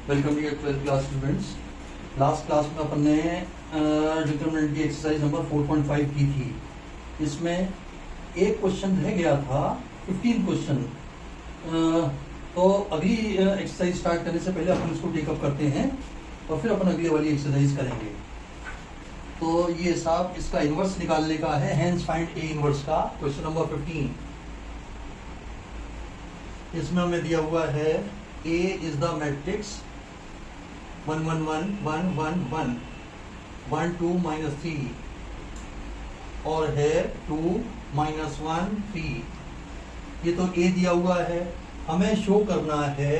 Welcome to your 12th class students. Last class में अपन ने डिटरमिनेंट की एक्सरसाइज नंबर 4.5 की थी। इसमें एक क्वेश्चन रह गया था, 15 क्वेश्चन। तो अगली एक्सरसाइज स्टार्ट करने से पहले अपन इसको टेकअप करते हैं और फिर अपन अगली वाली एक्सरसाइज करेंगे। तो ये साहब इसका इनवर्स निकालने का है, हेंस फाइंड ए इनवर्स का क्वेश्चन नंबर 15। इसमें हमें दिया हुआ है A is the matrix 1 1 1 1 1 1 1 2 minus 3 और है 2 minus 1 3। ये तो A दिया हुआ है। हमें शो करना है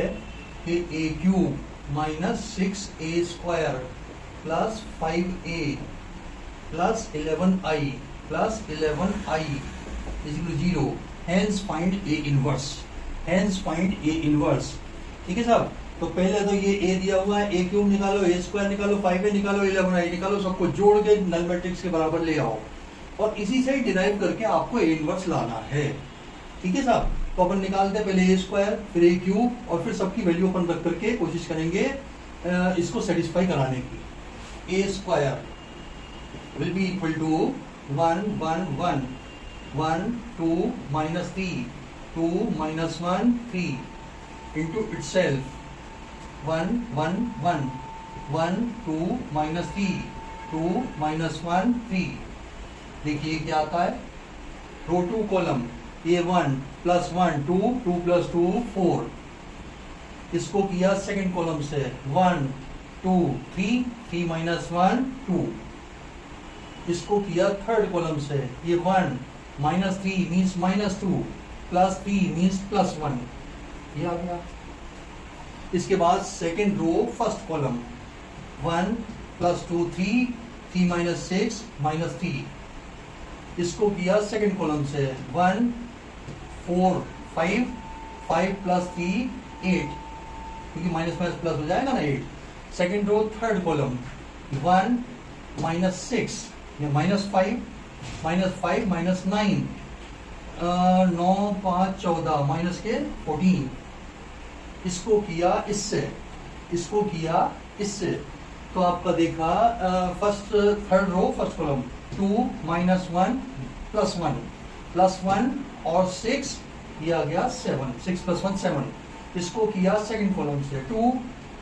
कि A cube minus 6A square plus 5A plus 11I plus 11I is equal to 0। Hence find A inverse. Hence find A inverse. ठीक है साहब। तो पहले तो ये A दिया हुआ है, A क्यूब निकालो, A स्क्वायर निकालो, 5A निकालो, 11I निकालो, सबको जोड़ के नल मैट्रिक्स के बराबर ले आओ और इसी से ही डिराइव करके आपको A इनवर्स लाना है। ठीक है साहब। तो अपन निकालते हैं पहले A स्क्वायर, फिर A क्यूब और फिर सबकी वैल्यू अपन रख करके कोशिश करेंगे इसको सेटिस्फाई कराने की। A square will be equal to 1 1 1 1 2 minus 3 2 minus 1 3 into itself 1 1 1 1 2 minus 3 2 minus 1 3। देखिए क्या आता है, रो 2 कॉलम A1 प्लस 1 2 2 प्लस 2 4। इसको किया सेकंड कॉलम से 1 2 3 3 माइनस 1 2। इसको किया थर्ड कॉलम से ये 1 minus 3 means minus 2 plus 3 means plus 1। ये आ गया। इसके बाद second row first column 1 plus 2 3 3 minus 6 minus 3। इसको किया सेकेंड कॉलम से 1 4 5 5 प्लस 3 8, क्योंकि माइनस माइनस प्लस हो जाएगा ना 8। Second row third column 1 minus 6 या माइनस 5 माइनस 9 9 5 14 माइनस के 14। इसको किया इससे, इसको किया इससे। तो आपका देखा first third row first column 2 minus 1 plus 1 और 6, ये आ गया 7। 6 प्लस 1 7। इसको किया सेकंड कॉलम से 2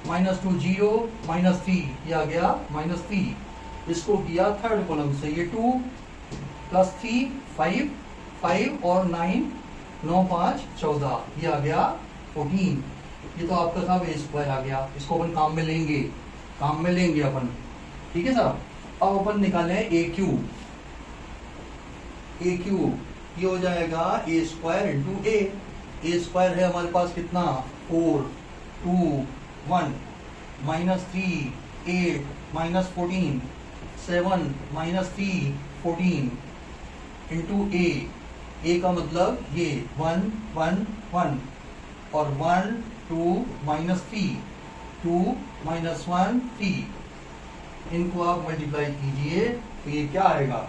माइनस 2 0 माइनस 3, ये आ गया माइनस 3। इसको किया थर्ड कॉलम से ये 2 प्लस 3 5 और 9 9 5 14, ये आ गया 14। ये तो आपका साहब A स्क्वायर आ गया। इसको अपन काम में लेंगे अपन। ठीक है साहब। अब अपन निकाले A क्यूब। ये हो जाएगा A square into A square है हमारे पास कितना 4 2 1 minus 3 8 minus 14 7 minus 3 14 into A का मतलब ये 1 1 1 और 1 2 माइनस 3 2 माइनस 1 3। इनको आप मल्टीप्लाई कीजिए तो ये क्या आएगा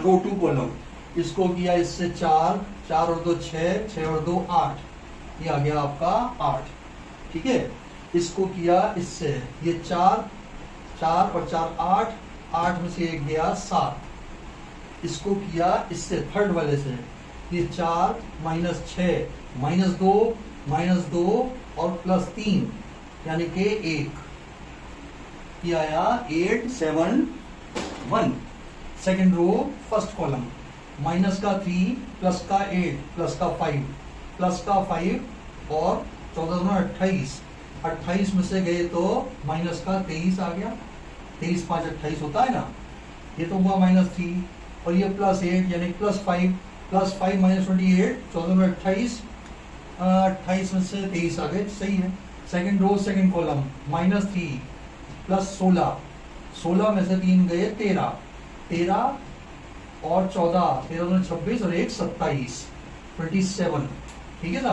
रो 2 कॉलम। इसको किया इससे 4 और 2 6 और 2 8, ये आ गया आपका 8। ठीक है। इसको किया इससे ये 4 और 4 8 में से एक गया 7। इसको किया इससे थर्ड वाले से ये 4 माइनस 6 माइनस 2 और प्लस 3 यानी कि 1। ये आया 8 7 1। Second row first column minus का 3 प्लस का 8 प्लस का 5 और 14 28 में से गए तो माइनस का 23 आ गया। 23 5 28 होता है ना। ये तो हुआ माइनस 3 और ये प्लस 8 यानी प्लस 5 माइनस 28 14 28 में से 23 आ गए। सही है। Second row second column minus 3 plus 16 में से 3 गए 13 और 14 13 26 और 1 27 27। ठीक है ना।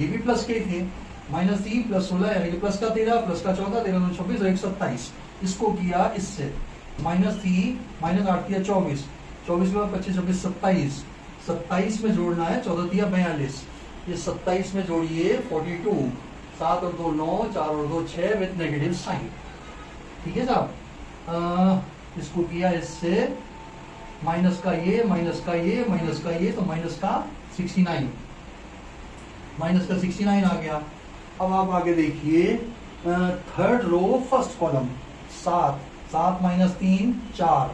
ये भी प्लस के थे, माइनस 3 प्लस 16 यानी कि प्लस का 13 प्लस का 14 13 26 और 1 27। इसको किया इससे माइनस 3 माइनस 8 किया 24 में 25 26 27 में जोड़ना है 14 42। ये 27 में जोड़िए 42 7 और 2 9, 4 और 2 6 विद नेगेटिव साइन। ठीक है साहब, इसको किया इससे माइनस का ये माइनस का ये माइनस का ये, तो माइनस का 69, माइनस का 69 आ गया। अब आप आगे देखिए third row first column, 7 7 minus 3 4,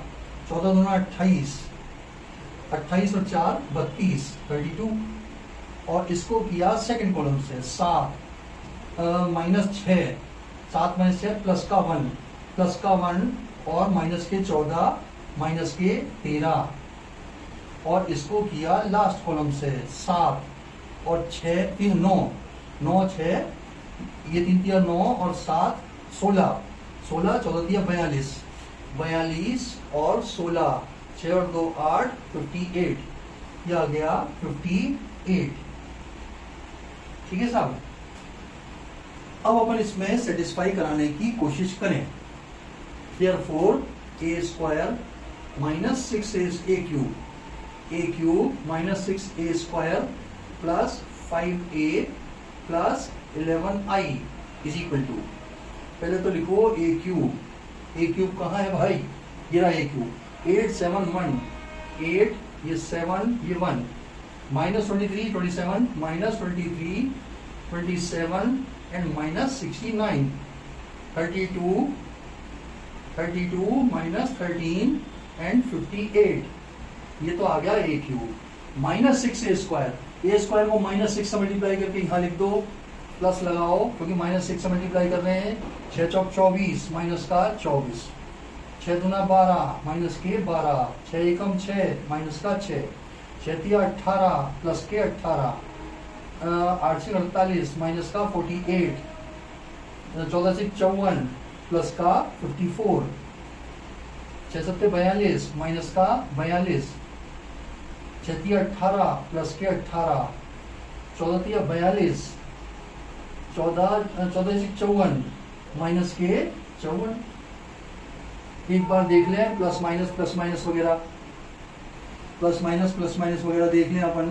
14 दूना 28, 28 और 4 32 32। और इसको किया सेकंड कॉलम से 7 माइनस 6, 7 माइनस 6 प्लस का 1, प्लस का 1 और माइनस के 14 माइनस के 13। और इसको किया लास्ट कॉलम से 7 और 6 3 9 9 6, ये 3 3 9 और 7 16 16, 14 दिया 42 42 और 16, 6 और 2 8 58, ये आ गया 58। ठीक है साहब, अब अपन इसमें सेटिस्फाई कराने की कोशिश करें। Therefore, a square minus 6a cube minus 6a square plus 5a plus 11i is equal to, पहले तो लिखो a क्यूब कहाँ है भाई, ये रहा a क्यूब, 8 7 1 8, ये 7 ये 1, minus 23 27 minus 23 27 and minus 69 32 32 minus 13 and 58, ये तो आ गया a cube minus 6a square को माइनस 6 से मल्टीप्लाई करके यहाँ लिख दो, प्लस लगाओ क्योंकि माइनस 6 से मल्टीप्लाई कर रहे हैं। 6 चौक 24 माइनस का 24, 6 दूना 12 माइनस के 12, 6 एकम 6 माइनस का 6, 6 तिया 18 प्लस के 18, 8 से 48 माइनस का 48, 14 से 54 प्लस का 54, 6 सत्ते 42 माइनस का 42, 6 तिया 18 प्लस के 18, 14 तिया 42, 14 से 54 माइनस के 54। एक बार देख लें प्लस माइनस वगैरह, प्लस माइनस वगैरह देख लें अपन।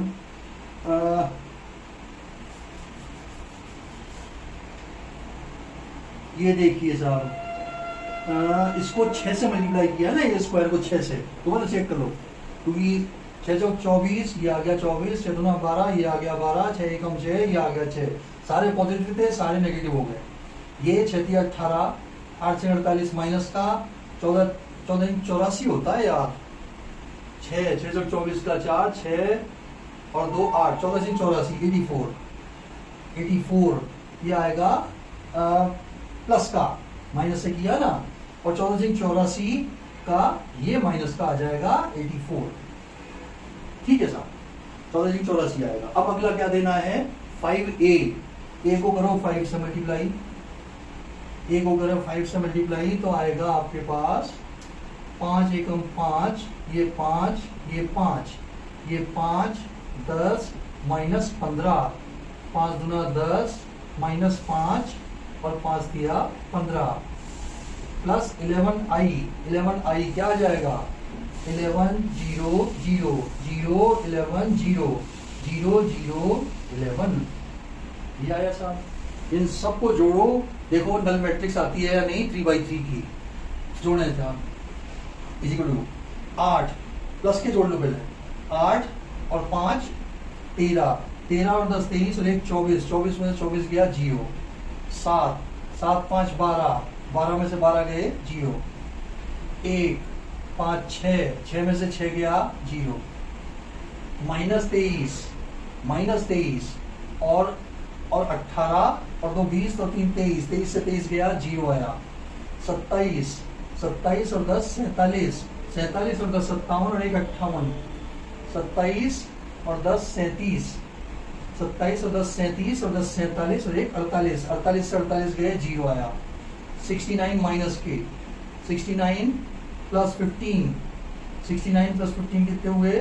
ये देखिए साहब, इसको 6 से मल्टीप्लाई किया ना, ये स्क्वायर को 6 से, दोबारा चेक कर लो, क्योंकि 6 चौक 24, ये आ गया 24, 6 दूना 12, ये आ गया 12, 6 एकम 6, ये आ गया 6, सारे पॉजिटिव थे सारे नेगेटिव हो गए। ये 6 तिया 18, 8 से 48 माइनस का 14 84 होता है यार, 6 चौक 24 का 4, 6 और 2 8, 14 से 84 84, ये आएगा प्लस का, माइनस से किया ना, और 14 से 84 का ये माइनस का आ जाएगा 84। ठीक है साहब, 14 से 84 आएगा। अब अगला क्या देना है, 5a को करो 5 से मल्टीप्लाई, a को करो 5 से मल्टीप्लाई, तो आएगा आपके पास 5 एकम 5, ये 5 ये 5, ये 5 10 माइनस 15, 5 दूना 10 माइनस 5 और 5 दिया 15, प्लस 11i क्या आ जाएगा, 11 0 0 0 11 0 0 0 11, ये आया साहब। इन सबको जोड़ो, देखो नल मैट्रिक्स आती है या नहीं, 3/3 की जोड़े थे आप, इक्वल टू 8 प्लस के जोड़ लो पहले, 8 और 5 13, 13 और 10 23 और 1 24, 24 में से 24 गया 0, 7 7 5 12, 12 में से 12 गए 0, 1 5 6, 6 में से 6 गया 0, माइनस 23 और 18 और 2 20 और 3 23, 23 से 23 गया 0 आया, 27 27 और 10 47, 47 और 10 57 और 1 58, 27 और 10 37, 27 और 10 37 और 10 47 और 1 48, 48 से 48 गए 0 आया, 69 माइनस के, 69 प्लस 15, 69 प्लस 15 कितने हुए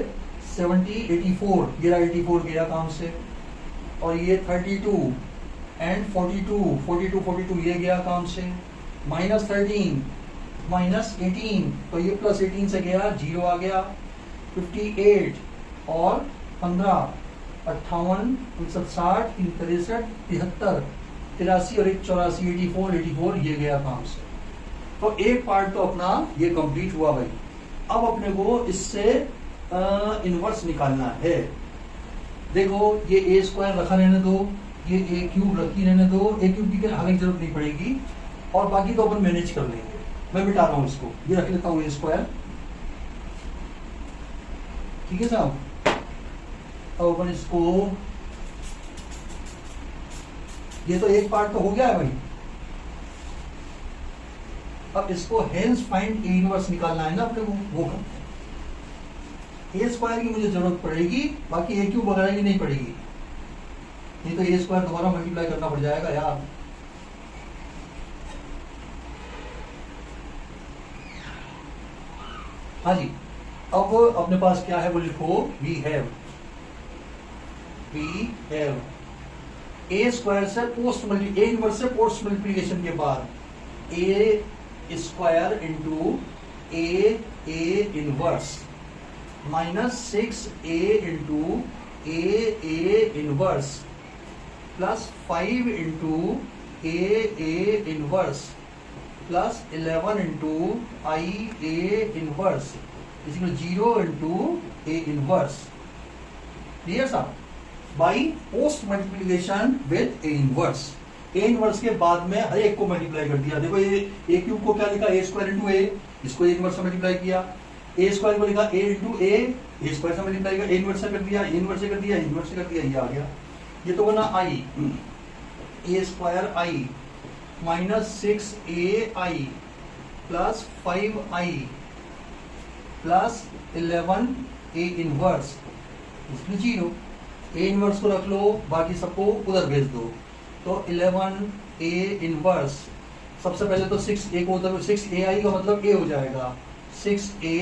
70, 84, ये रहा 84 गया काम से, और ये 32 एंड 42 ये गया काम से, माइनस 13 माइनस 18, तो ये प्लस 18 से गया 0 आ गया, 58 और 15 58 59 60 63 73, 83 और 1 84, 84 ये गया काम से। तो एक पार्ट तो अपना ये कंप्लीट हुआ भाई। अब अपने को इससे इनवर्स निकालना है। देखो ये ए स्क्वायर रखा रहने दो, ये ए क्यूब रखी रहने दो, ए क्यूब की हमें जरूरत नहीं पड़ेगी और बाकी तो अपन मैनेज कर लेंगे। मैं मिटा रहा हूं इसको, ये रख लेता हूं ए स्क्वायर, ठीक है साहब। अब अपन इसको, ये तो एक पार्ट तो हो गया है भाई। अब इसको हेंस फाइंड ए इनवर्स निकालना है ना अपने को, वो करते हैं। ए स्क्वायर की मुझे जरूरत पड़ेगी, बाकी ए क्यूब वगैरह की नहीं पड़ेगी। नहीं तो ए स्क्वायर दोबारा मल्टीप्लाई करना पड़ जाएगा यार। हाँ जी, अब अपने पास क्या है वो लिखो, वी हैव ए स्क्वायर से पोस्ट ए इनवर्स से पोस्ट मल्टीप्लिकेशन के बाद A square into A inverse minus 6a into A inverse plus 5 into A inverse plus 11 into I A inverse is 0 into A inverse. Clear साहब? By post multiplication with A inverse. A inverse के बाद में हर एक को multiply कर दिया। देखो ये ए क्यूब को क्या लिखा, ए स्क्वायर इंटू ए, इसको ए इनवर्स से मल्टीप्लाई किया। ए स्क्वायर को लिखा ए इंटू ए स्क्वायर से मल्टीप्लाई किया, ए इनवर्स से कर दिया, ए इनवर्स से कर दिया, ए इनवर्स से कर दिया, ये आ गया। ये तो बना I A square I minus 6ai plus 5i plus 11 A inverse इसमें 0। ए इनवर्स को रख लो, बाकी सबको उधर भेज दो। तो 11 ए इनवर्स, सबसे पहले तो 6a को उधर, 6ai का मतलब a हो जाएगा 6a,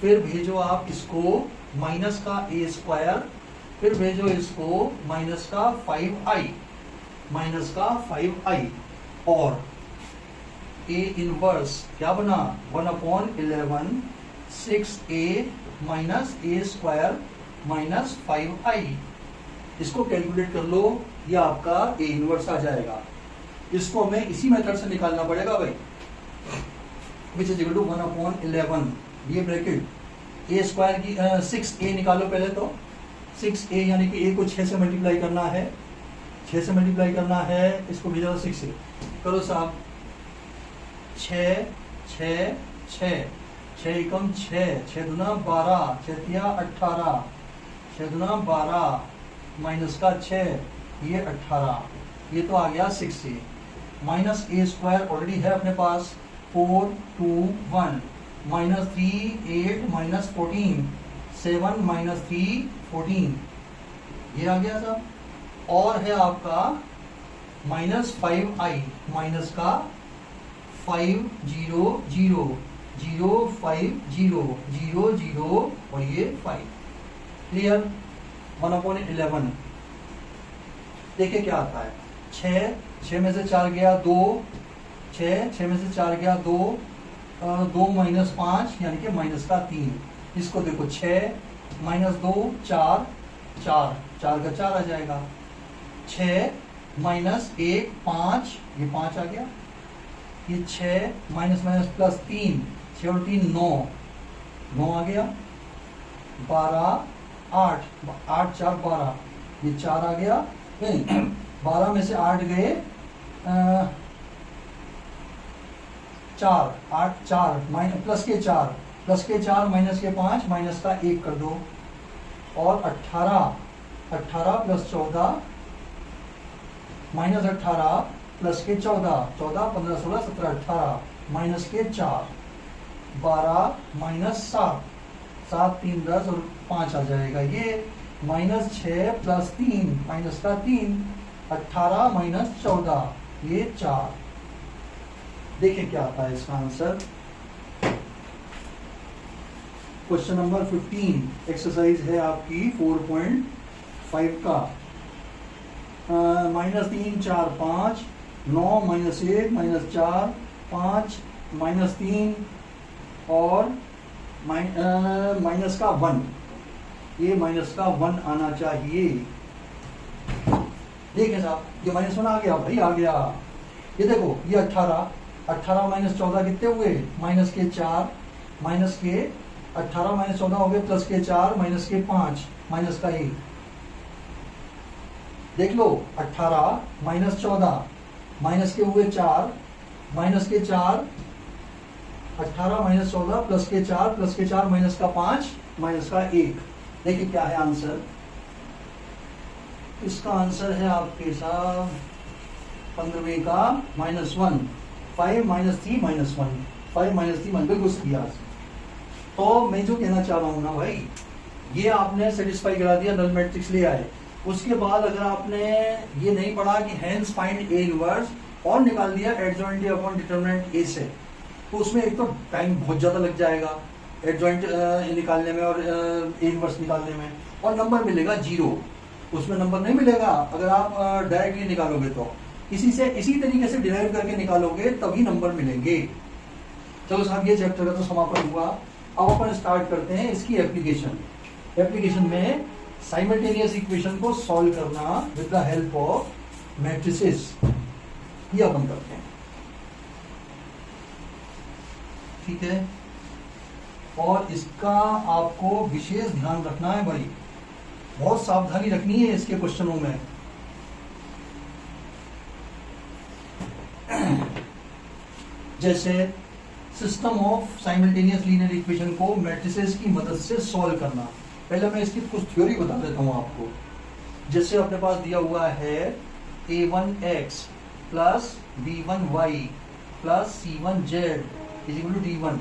फिर भेजो आप इसको माइनस का ए स्क्वायर, फिर भेजो इसको माइनस का 5i और ए इनवर्स क्या बना 1/11 6a माइनस ए स्क्वायर माइनस 5i। इसको कैलकुलेट कर लो, ये आपका ए इनवर्स आ जाएगा। इसको हमें इसी मेथड से निकालना पड़ेगा भाई, विच इज इक्वल टू 1/11 ये ब्रैकेट ए स्क्वायर की 6a निकालो पहले तो। 6a यानी कि a को 6 से मल्टीप्लाई करना है, 6 से मल्टीप्लाई करना है, इसको भेजा 6 से करो साहब। 6 6 6 6 एकम 6, 6 दूना 12, 6 तिया 18, 6 दूना 12 माइनस का 6, ये 18, ये तो आ गया 6a माइनस ए स्क्वायर ऑलरेडी है अपने पास 4 2 1 माइनस 3 8 माइनस 14 7 माइनस 3 14, ये आ गया साहब। और है आपका माइनस 5i माइनस का 5 0 0 0 5 0 0 0 और ये 5। क्लियर? 1/11 देखिए क्या आता है। 6 में से 4 गया 2, 6 में से 4 गया 2, 2 माइनस 5 यानी कि माइनस का 3। इसको देखो 6 माइनस 2 4 4 4 का 4 आ जाएगा। 6 माइनस 1 5, ये 5 आ गया। ये 6 माइनस माइनस प्लस 3, 6 और 3 9, 9 आ गया। 12 8 8 4 12, ये 4 आ गया। 12 में से 8 गए 4 8 4 माइनस प्लस के 4 माइनस के 5 माइनस का 1 कर दो। और 18 प्लस 14 माइनस 18 प्लस के 14 15 16 17 18 माइनस के 4 12 माइनस 7 3 10 और 5 आ जाएगा। ये माइनस 6 प्लस 3 माइनस का 3 18 माइनस 14 ये 4। देखिए क्या आता है इसका आंसर। क्वेश्चन नंबर 15 एक्सरसाइज है आपकी 4.5 का। -3 4 5 9 माइनस 1 माइनस 4 5 माइनस 3 और माइनस का 1, ये माइनस का 1 आना चाहिए। देखिए साहब, ये -1 आ गया भाई, आ गया। ये देखो, ये 18 माइनस 14 कितने हुए, माइनस के 4, माइनस के 18 माइनस 14 हो गए, प्लस के 4 माइनस के 5 माइनस का 1। देख लो, 18 माइनस 14 माइनस के हुए 4 माइनस के 4, 18 माइनस 14 प्लस के 4 माइनस का 5 माइनस का 1। देखिए क्या है आंसर। इसका आंसर है आपके साथ 15वें का -1, 5 माइनस 3 माइनस 1, 5 माइनस 3 बिल्कुल सही आंसर। तो मैं जो कहना चाह रहा हूं ना भाई, ये आपने सेटिस्फाई करा दिया, नल मैट्रिक्स ले आए। उसके बाद अगर आपने ये नहीं पढ़ा कि हेंस फाइंड ए इनवर्स और निकाल दिया adjoint A upon determinant A से, तो उसमें एक तो टाइम बहुत ज्यादा लग जाएगा एडजॉइंट निकालने में और ए इनवर्स निकालने में, और नंबर मिलेगा 0। उसमें नंबर नहीं मिलेगा अगर आप डायरेक्टली निकालोगे तो। इसी तरीके से डिराइव करके निकालोगे तभी नंबर मिलेंगे। चलो साहब, ये चैप्टर का तो समापन हुआ। अब अपन स्टार्ट करते हैं इसकी एप्लीकेशन में साइमल्टेनियस इक्वेशन को सॉल्व करना with the help of matrices, ये अपन करते हैं। ठीक है, और इसका आपको विशेष ध्यान रखना है भाई, बहुत सावधानी रखनी है इसके क्वेश्चनों में। जैसे system of simultaneous linear equation को मैट्रिसेस की मदद से सॉल्व करना। पहले मैं इसकी कुछ थ्योरी बता देता हूं आपको। जैसे अपने पास दिया हुआ है a1x plus b1y plus c1z is equal to d1,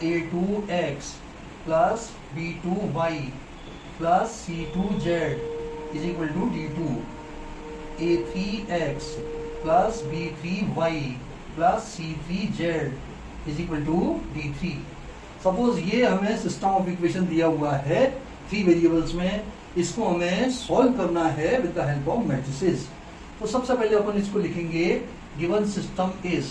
a2x plus b2y plus c2z is equal to d2, a3x plus b3y plus c3z is equal to d3। Suppose ये हमें सिस्टम ऑफ इक्वेशन दिया हुआ है 3 variables में, इसको हमें solve करना है with the help of matrices. तो सबसे पहले अपन इसको लिखेंगे, given system is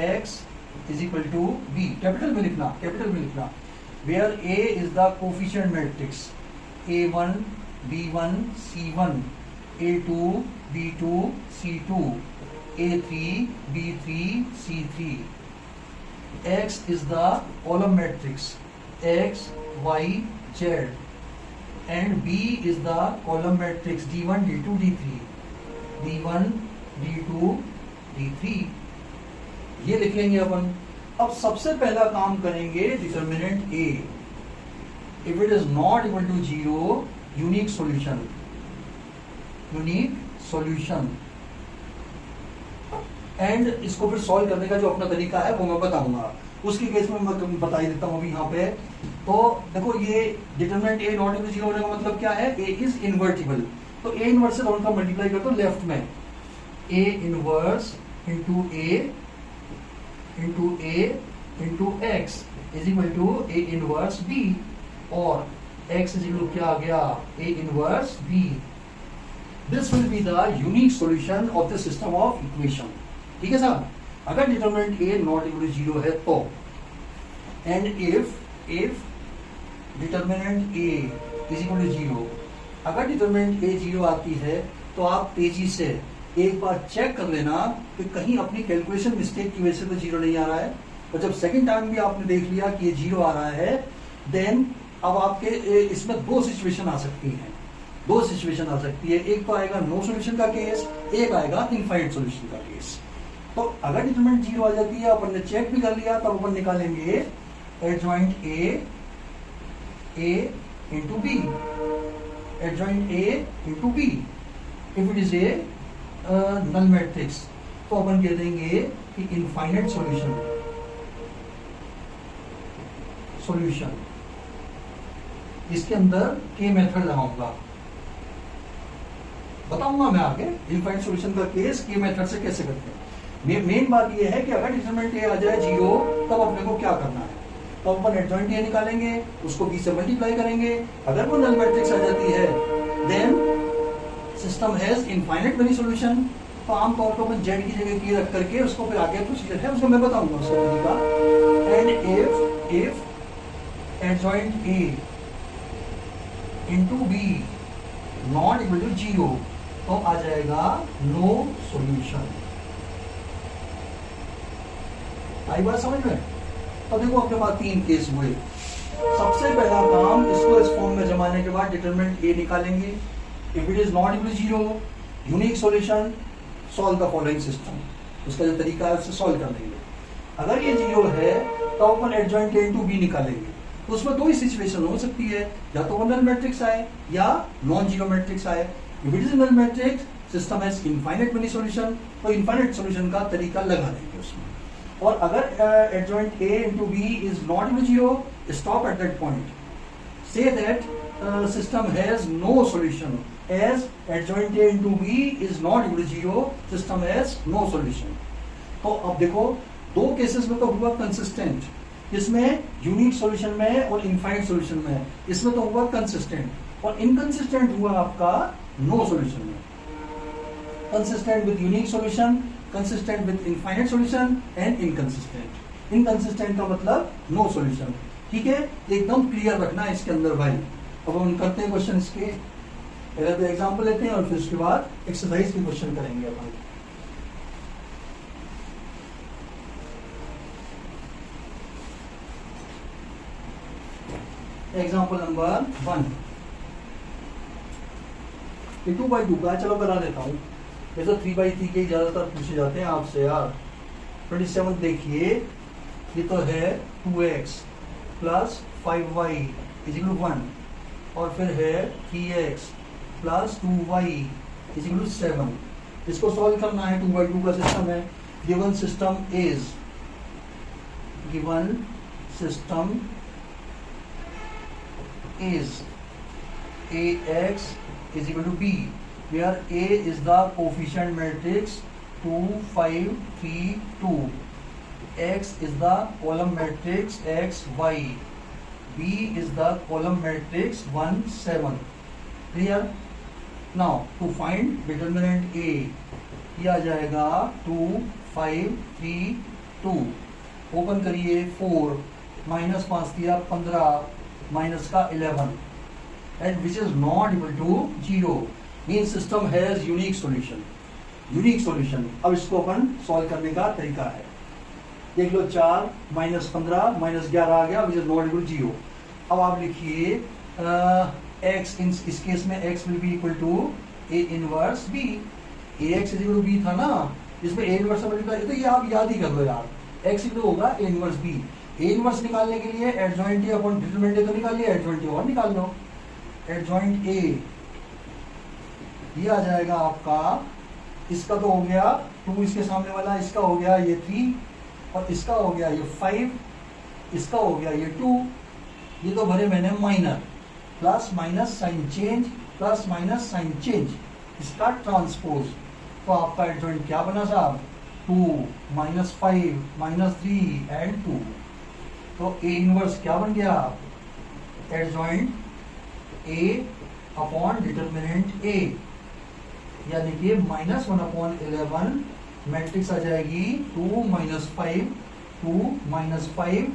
ax is equal to b, capital में लिखना, where a is the coefficient matrix a1 b1 c1, a2 b2 c2, a3 b3 c3, x is the column matrix x y z, and b is the column matrix d1 d2 d3, d1 d2 d3। ये लिख लेंगे अपन। अब सबसे पहला काम करेंगे determinant a, if it is not equal to 0, unique solution. And इसको फिर सॉल्व करने का जो अपना तरीका है वो मैं बताऊंगा। उसके केस में मैं बता ही देता हूं अभी यहाँ पे। तो देखो, ये determinant a not equal to 0 होने का मतलब क्या है, a इज इनवर्टिबल। तो a इनवर्स से दोनों का मल्टीप्लाई कर दो लेफ्ट में, a inverse into a into x is equal to a inverse b, और x इज इक्वल क्या आ गया, a inverse b। This will be the unique solution of the system of equation. ठीक है साहब, अगर determinant a not equal to 0 है तो, and if determinant a is equal to 0, अगर डिटरमिनेंट a 0 आती है तो आप तेजी से एक बार चेक कर लेना कि कहीं अपनी कैलकुलेशन मिस्टेक की वजह से तो 0 नहीं आ रहा है। और जब सेकंड टाइम भी आपने देख लिया कि ये 0 आ रहा है, देन अब आपके इसमें दो सिचुएशन आ सकती है। एक तो आएगा नो सॉल्यूशन का केस, एक आएगा इनफाइनाइट सॉल्यूशन का केस। तो अगर डिटरमिनेंट 0 आ जाती है, अपन ने चेक भी कर लिया, तब अपन निकालेंगे adjoint a into b, adjoint a into b। If it is a null matrix तो अपन कह देंगे कि इनफाइनाइट सॉल्यूशन। इसके अंदर के मेथड लगाऊंगा, बताऊंगा मैं आगे इनफाइनाइट सॉल्यूशन का केस के मेथड से कैसे करते हैं। मेन बात यह है कि अगर डिटरमिनेंट a आ जाए 0, तब अपने को क्या करना है। तो अपन एडजॉइंट a निकालेंगे, उसको b से मल्टीप्लाई करेंगे। अगर वो नल मैट्रिक्स आ जाती है, then system has infinite many solution. तो आमतौर पर अपन z की जगह k रख करके उसको फिर आगे प्रोसीजर है उसको मैं बताऊंगा उसका तरीका। And if adjoint A into B not equal to 0, तो आ जाएगा नो सॉल्यूशन। आई बात समझ में? तो देखो अपने पास 3 केस हुए। सबसे पहला काम, इसको इस फॉर्म में जमाने के बाद डिटरमिनेंट ए निकालेंगे। If it is not equal to 0, unique solution, solve the following system. उसका जो तरीका है उससे सॉल्व कर लेंगे। अगर ये 0 है तो अपन एडजॉइंट ए इंटू बी निकालेंगे। तो उसमें 2 ही सिचुएशन हो सकती है, या तो नल मैट्रिक्स आए या नॉन जीरो मैट्रिक्स आए। If it is null matrix, system has infinite many solution, तो इनफाइनाइट सॉल्यूशन का तरीका लगा देंगे उसमें। और अगर adjoint A into B is not equal to 0, stop at that point. Say that system has no solution, as adjoint A into B is not equal to 0, system has no solution. तो अब देखो 2 cases में तो हुआ consistent, इसमें unique solution में और infinite solution में, इसमें तो हुआ कंसिस्टेंट, और इनकंसिस्टेंट हुआ आपका नो सॉल्यूशन में। Consistent with unique solution, consistent with infinite solution, and inconsistent. Inconsistent का मतलब नो सॉल्यूशन। ठीक है, एकदम क्लियर रखना इसके अंदर भाई। अब हम करते हैं क्वेश्चन इसके, पहले तो एग्जांपल लेते हैं और फिर उसके बाद एक्सरसाइज के क्वेश्चन करेंगे अपन। एग्जांपल नंबर 1, 2x2 का, चलो करा देता हूँ। वैसे 3x3 के ज्यादातर पूछे जाते हैं आपसे यार। 27 देखिए, ये तो है 2x plus 5y is equal to 1, और फिर है 3x plus 2y is equal to 7। इसको सॉल्व करना है, 2x2 का सिस्टम है। Given system is ax is equal to b, where a is the coefficient matrix 2 5 3 2, x is the column matrix x y, b is the column matrix 1 7. Clear? Now to find determinant a, ये आ जाएगा 2 5 3 2। Open करिए, 4 minus 5 दिया 15 minus का 11, and which is not equal to 0, means system has unique solution। अब इसको अपन solve करने का तरीका है, देख लो। 4 माइनस 15 माइनस 11 आ गया, which is not equal to 0। अब आप लिखिए x, इस केस में x will be equal to a inverse b। ax is equal to b था ना, इसमें a inverse मल्टीप्लाई, तो ये आप याद ही कर लो यार, x इक्वल होगा a inverse b। a inverse निकालने के लिए adjoint a upon determinant a तो निकाल लिया, एडजॉइंट a और निकाल लो। एडजॉइंट a ये आ जाएगा आपका, इसका तो हो गया 2, इसके सामने वाला, इसका हो गया ये 3, और इसका हो गया ये 5, इसका हो गया ये 2, ये तो भरे मैंने minor, plus minus sign change, plus minus sign change, इसका ट्रांसपोज। तो आपका एडजॉइंट क्या बना साहब, 2 माइनस 5 माइनस 3 एंड 2। तो ए इनवर्स क्या बन गया, adjoint a upon determinant a, यानी कि -1 अपॉन 11, मैट्रिक्स आ जाएगी 2 minus 5 2 minus 5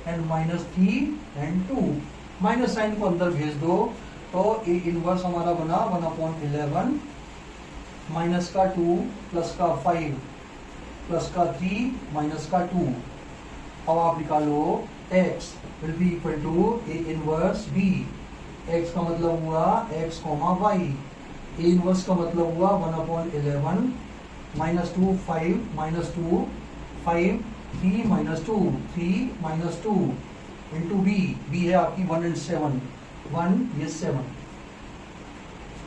and minus 3 and 2। Minus sign को अंदर भेज दो, तो a इनवर्स हमारा बना 1 अपॉन 11 माइनस का 2 प्लस का 5 प्लस का 3 माइनस का 2। अब आप निकालो x will be equal to a inverse b। x का मतलब हुआ x, y, a इनवर्स का मतलब हुआ 1 upon 11 minus 2 5 minus 2 5 3 minus 2 3 minus 2 into b है आपकी 1 एंड 7, 1 ये 7।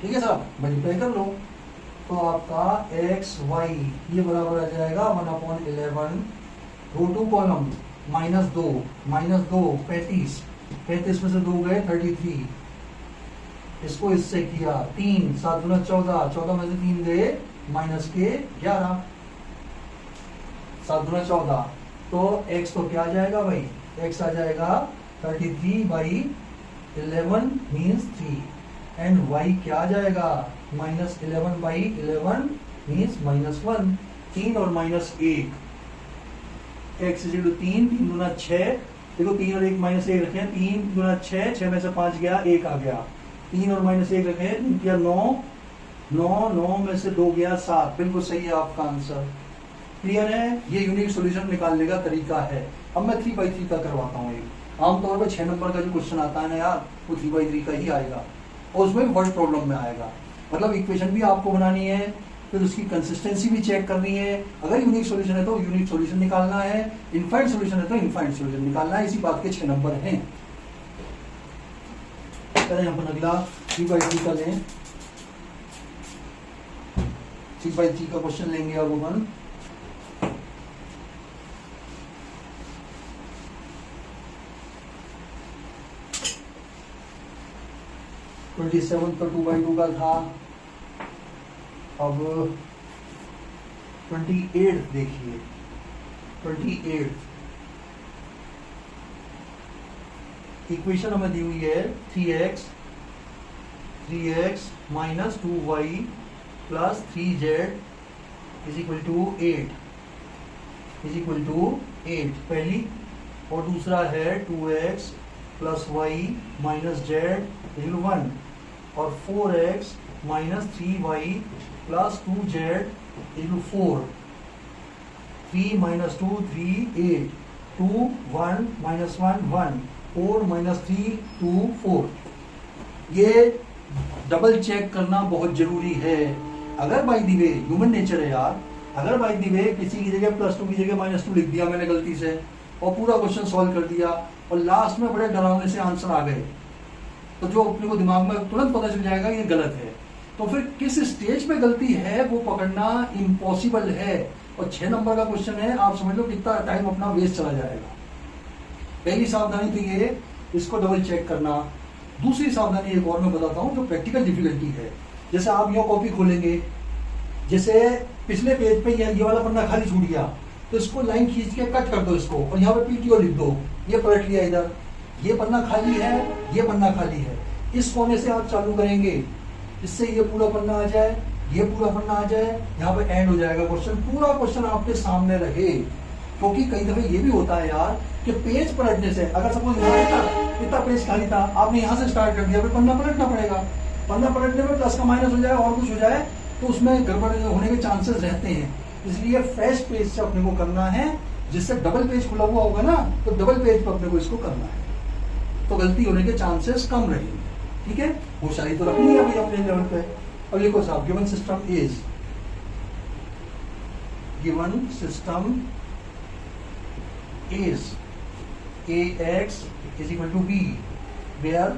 ठीक है साहब, मल्टीप्लाई कर लो, तो आपका x y ये बराबर आ जाएगा 1 अपॉन 11, रो टू कॉलम -2 35 में से 2 गए 33, इसको इससे किया 3 7 गुना 14, 14 में से 3 गए माइनस के 11, 7 गुना 14, तो x तो क्या आ जाएगा भाई, x आ जाएगा 33/11 मीन्स 3, एंड y क्या आ जाएगा, -11/11 मीन्स -1। 3 और -1, x इज इक्वल टू 3 गुना 6 देखो 3 और 1 माइनस 1 रखे, 3 गुना 6, 6 में से 5 गया, 1 आ गया। 3 और माइनस 1 रखे, 3 किया 9, 9 में से 2 गया 7। बिल्कुल सही है आपका आंसर। क्लियर है? ये यूनिक सॉल्यूशन निकालने का तरीका है। अब मैं 3/3 का करवाता हूँ। एक आमतौर पर 6 नंबर का जो क्वेश्चन आता है ना यार, वो 3/3 का ही आएगा, और उसमें वर्ड प्रॉब्लम में आएगा। मतलब इक्वेशन भी आपको बनानी है, फिर उसकी कंसिस्टेंसी भी चेक करनी है। अगर यूनिक सॉल्यूशन है तो यूनिक सॉल्यूशन निकालना है, इनफाइनाइट सॉल्यूशन है तो इनफाइनाइट सॉल्यूशन निकालना है। इसी बात के 6 नंबर हैं। करें अपन अगला 3/3 का लें। 3/3 का क्वेश्चन लेंगे अब अपन। तो 2/2 का था। अब 28 देखिए, 28 इक्वेशन हमें दी हुई है 3x minus 2y plus 3z is equal to 8 पहली, और दूसरा है 2x plus y minus z is equal 1, और 4x minus 3y plus 2z is equal 4। 3 minus 2 3 8, 2 1 minus 1 1, 4 minus 3 2 4। ये डबल चेक करना बहुत जरूरी है। अगर by the way human nature है यार, अगर बाय द वे किसी की जगह +2 की जगह -2 लिख दिया मैंने गलती से, और पूरा क्वेश्चन सॉल्व कर दिया, और लास्ट में बड़े डरावने से आंसर आ गए, तो जो अपने को दिमाग में तुरंत पता चल जाएगा ये गलत है। तो फिर किस स्टेज पे गलती है वो पकड़ना इम्पॉसिबल है। और 6 नंबर का क्वेश्चन है, आप समझ लो कितना टाइम अपना वेस्ट चला जाएगा। पहली सावधानी तो ये, इसको डबल चेक करना। दूसरी सावधानी एक और मैं बताता हूँ जो प्रैक्टिकल डिफिकल्टी है। जैसे आप ये कॉपी खोलेंगे, जैसे पिछले पेज पे ये वाला पन्ना खाली छूट गया, तो इसको लाइन खींच के कट कर दो इसको, और यहाँ पे PTO लिख दो। ये पलट लिया इधर, ये पन्ना खाली है, ये पन्ना खाली है। इस कोने से आप चालू करेंगे, इससे ये पूरा पन्ना आ जाए, ये पूरा पन्ना आ जाए, यहाँ पे एंड हो जाएगा क्वेश्चन। पूरा क्वेश्चन आपके सामने रहे। क्योंकि कई दफे ये भी होता है यार कि पेज पलटने से, अगर सपोज इतना पेज खाली था, आपने यहाँ से स्टार्ट कर दिया, फिर पन्ना पलटना पड़ेगा। पन्ना पलटने में प्लस का माइनस हो जाए और कुछ हो जाए तो उसमें गड़बड़ होने के चांसेस रहते हैं। इसलिए फ्रेश पेज से अपने को करना है। जिससे डबल पेज खुला हुआ होगा ना, तो डबल पेज पर अपने को इसको करना है, तो गलती होने के चांसेस कम रहेंगे। ठीक है, होशियारी तो रखनी है भाई अपने लेवल पे। अब लिखो साहब, given system is AX is equal to B, where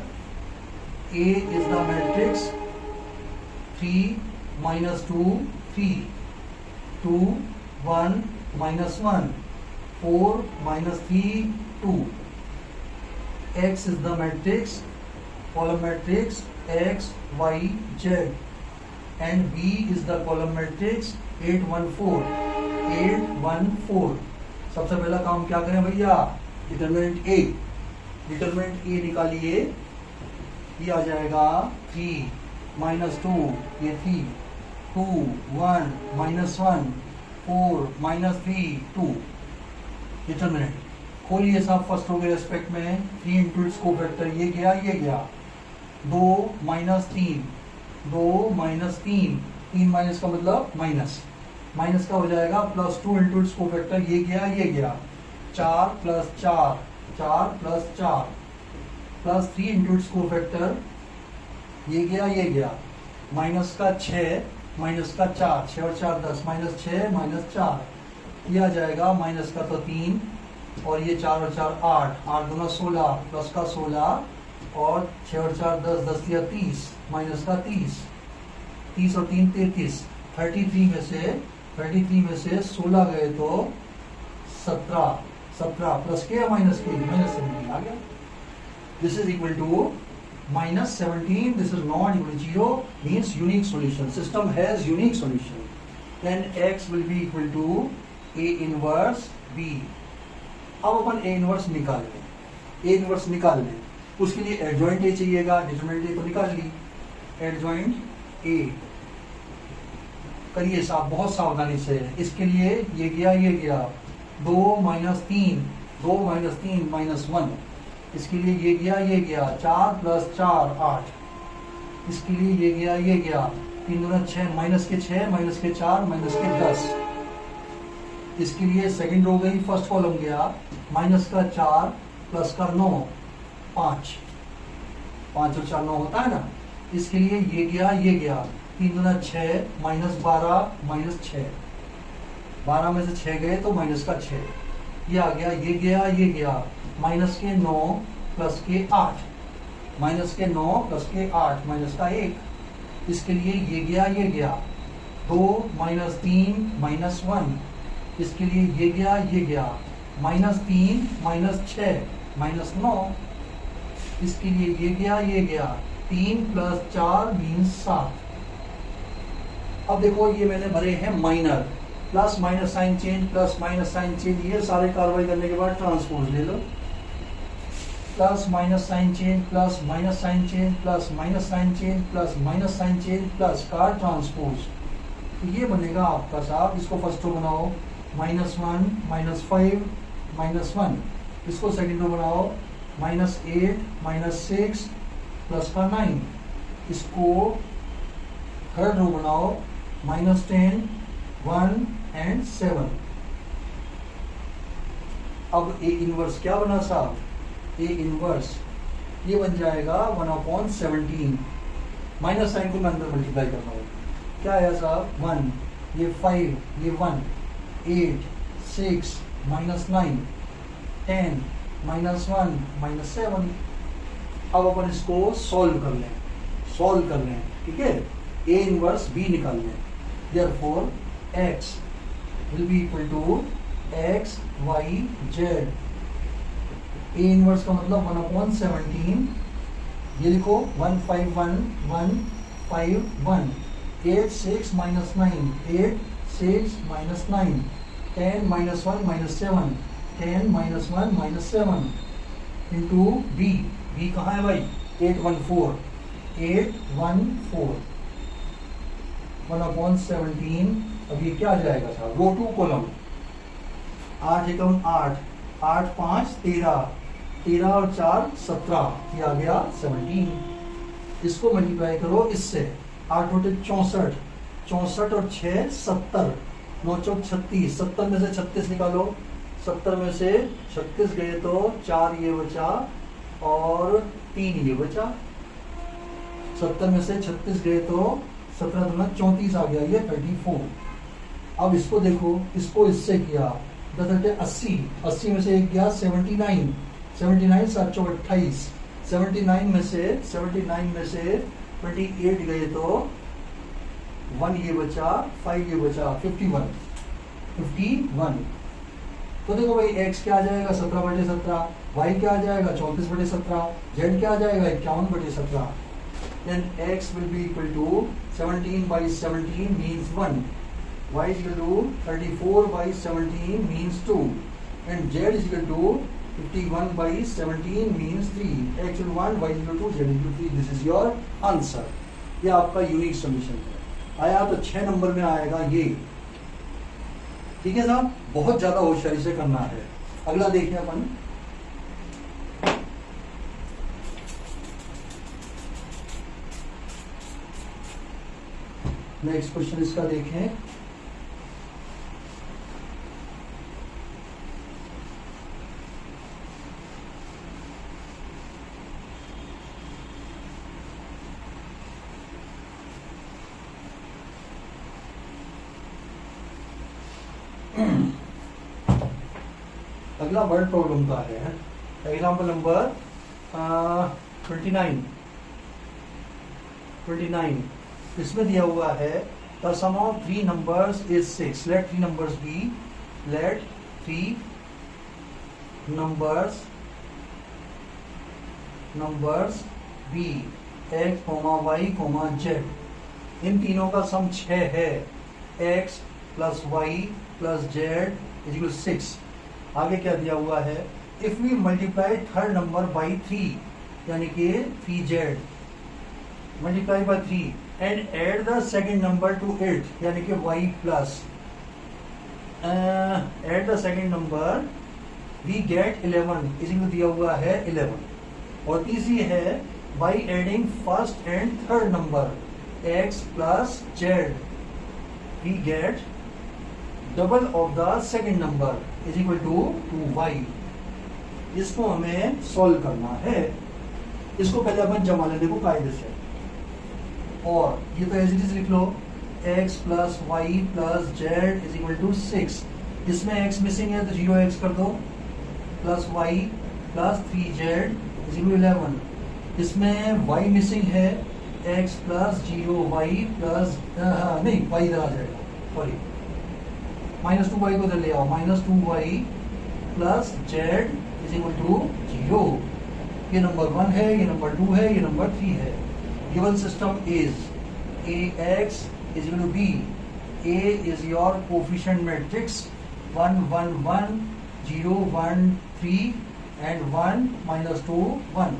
A is the matrix 3 minus 2 3, 2 1 minus 1, 4 minus 3 2. X is the matrix, column matrix X Y Z, and B is the column matrix 8 1 4 8 1 4. सबसे पहला काम क्या करें भैया, determinant A निकालिए। ये आ जाएगा 3 minus 2, ये 3 2 1 माइनस 1 4 माइनस 3 2। डिटरमिनेंट खोलिए साहब फर्स्ट रो के रेस्पेक्ट में। 3 इंटू इट्स कोफैक्टर, ये गया 2 माइनस 3 2 माइनस 3 3 माइनस का मतलब माइनस का हो जाएगा +2 इंटू इट्स कोफैक्टर, ये गया 4 plus 4 4 plus 4 plus 3 into its cofactor, ये गया माइनस का 6 माइनस का 4 6 और 4 10 माइनस 6 माइनस 4, ये आ जाएगा माइनस का तो 3, और ये 4 और 4 8 8 दूना 16 प्लस का 16, और 6 और 4 10 10 या 30 माइनस का 30 30 और 3 33 33 में से 16 गए तो 17 प्लस के माइनस के -17 आ गया। This is equal to -17, this is not equal to 0, means unique solution. System has unique solution. Then x will be equal to A inverse B। अब अपन A इनवर्स निकाल लें। उसके लिए एडजॉइंट A चाहिएगा, डिटरमिनेंट A तो निकाल ली। Adjoint A करिए साहब बहुत सावधानी से। इसके लिए ये गया 2 माइनस 3, 2 माइनस 3 माइनस 1, इसके लिए ये गया 4 प्लस 4 8, इसके लिए ये गया 3 दूना 6 माइनस के 6 माइनस के 4 माइनस के 10, इसके लिए सेकंड रो गई, फर्स्ट कॉलम गया माइनस का 4 प्लस का 9 5, 5 और 4 9 होता है ना, इसके लिए ये गया 3 दूना 6 माइनस 12 माइनस 6, 12 में से 6 गए तो माइनस का 6, ये आ गया ये गया माइनस के 9 प्लस के 8, माइनस के 9 प्लस के 8 माइनस का 1, इसके लिए ये गया 2 माइनस 3 माइनस 1, इसके लिए ये गया माइनस 3 माइनस 6 माइनस 9, इसके लिए ये गया 3 प्लस 4 मीन्स 7। अब देखो ये मैंने भरे हैं minor, plus minus sign change plus minus sign change, ये सारे कार्रवाई करने के बाद ट्रांसपोज ले लो, plus minus sign change plus minus sign change plus minus sign change plus minus sign change plus का ट्रांसपोज, तो ये बनेगा आपका साहब, इसको फर्स्ट रो बनाओ -1 -5 -1, इसको सेकंड रो बनाओ -8 -6 प्लस का 9, इसको थर्ड रो बनाओ -10 1 and 7। अब ए इनवर्स क्या बना साहब, ए इनवर्स ये बन जाएगा 1/17, माइनस साइन को मैं अंदर मल्टीप्लाई करता हूँ, क्या आया साहब 1, ये 5 ये 1, 8 6 -9 10 -1 -7। अब अपन इसको सॉल्व कर लें, ठीक है, ए इनवर्स बी निकाल लें, therefore x will be equal to x y z, A inverse का मतलब 1/17, ये लिखो 1 5 1 1 5 1, 8 6 -9 8 6 -9, 10 -1 -7 10 -1 -7 इंटू b कहाँ है भाई 814 1/17। अब ये क्या आ जाएगा साहब, रो 2 कॉलम 8 एकम 8 8 5 13 13 और 4 17, ये आ गया 17। इसको मल्टीप्लाई करो इससे, 8 बटे 64 64 और 6 70, 9 चौक 36, 70 में से 36 निकालो, 70 में से 36 गए तो 4 ये बचा और 3 ये बचा, 70 में से 36 गए तो 17 दूना 34 आ गया, ये 34। अब इसको देखो, इसको इससे किया 10 80, 80 में से एक गया 79, 79 7 चौक 28, 79 में से 28 गए तो 1 ये बचा 5 ये बचा 51। तो देखो भाई x क्या आ जाएगा 17/17, y क्या आ जाएगा 34/17, z क्या आ जाएगा 51/17। Then x will be equal to 17/17 means 1, y is equal to 34/17 means 2, and z is equal to 51/17 means 3, x is 1, y is equal to z is equal to 3। This is your answer। ये आपका unique solution है। आया तो 6 number में आएगा ये, ठीक है साहब, बहुत ज्यादा होशियारी से करना है। अगला देखिए अपन, नेक्स्ट क्वेश्चन इसका देखें, अगला वर्ड प्रॉब्लम का है, एग्जाम्पल नंबर 29। इसमें दिया हुआ है the sum of 3 numbers is 6, let 3 numbers be, let 3 numbers be x, y, z। इन तीनों का सम 6 है, x plus y plus z is equal 6। आगे क्या दिया हुआ है, if we multiply third number by 3 यानी कि 3z multiply by 3 and add the second number to it यानी कि y plus add the second number we get 11, इसी को दिया हुआ है 11। और तीसरी है by adding first and third number x plus z we get double of the second number is equal to 2y। इसको हमें सॉल्व करना है। इसको पहले अपन जमा लेने को कायदे से, और ये तो एज इट इज लिख लो, x plus y plus z is equal to 6। इसमें x मिसिंग है तो 0x कर दो, plus y plus 3z is equal 11। इसमें y मिसिंग है, x प्लस 0y प्लस नहीं y इधर आ जाएगा, सॉरी माइनस 2y को इधर ले आओ, minus 2y plus z is equal to 0। ये नंबर 1 है, ये नंबर 2 है, ये नंबर 3 है। Given system is ax is equal to b. A is your coefficient matrix 1 1 1 0 1 3 and 1 minus 2 1.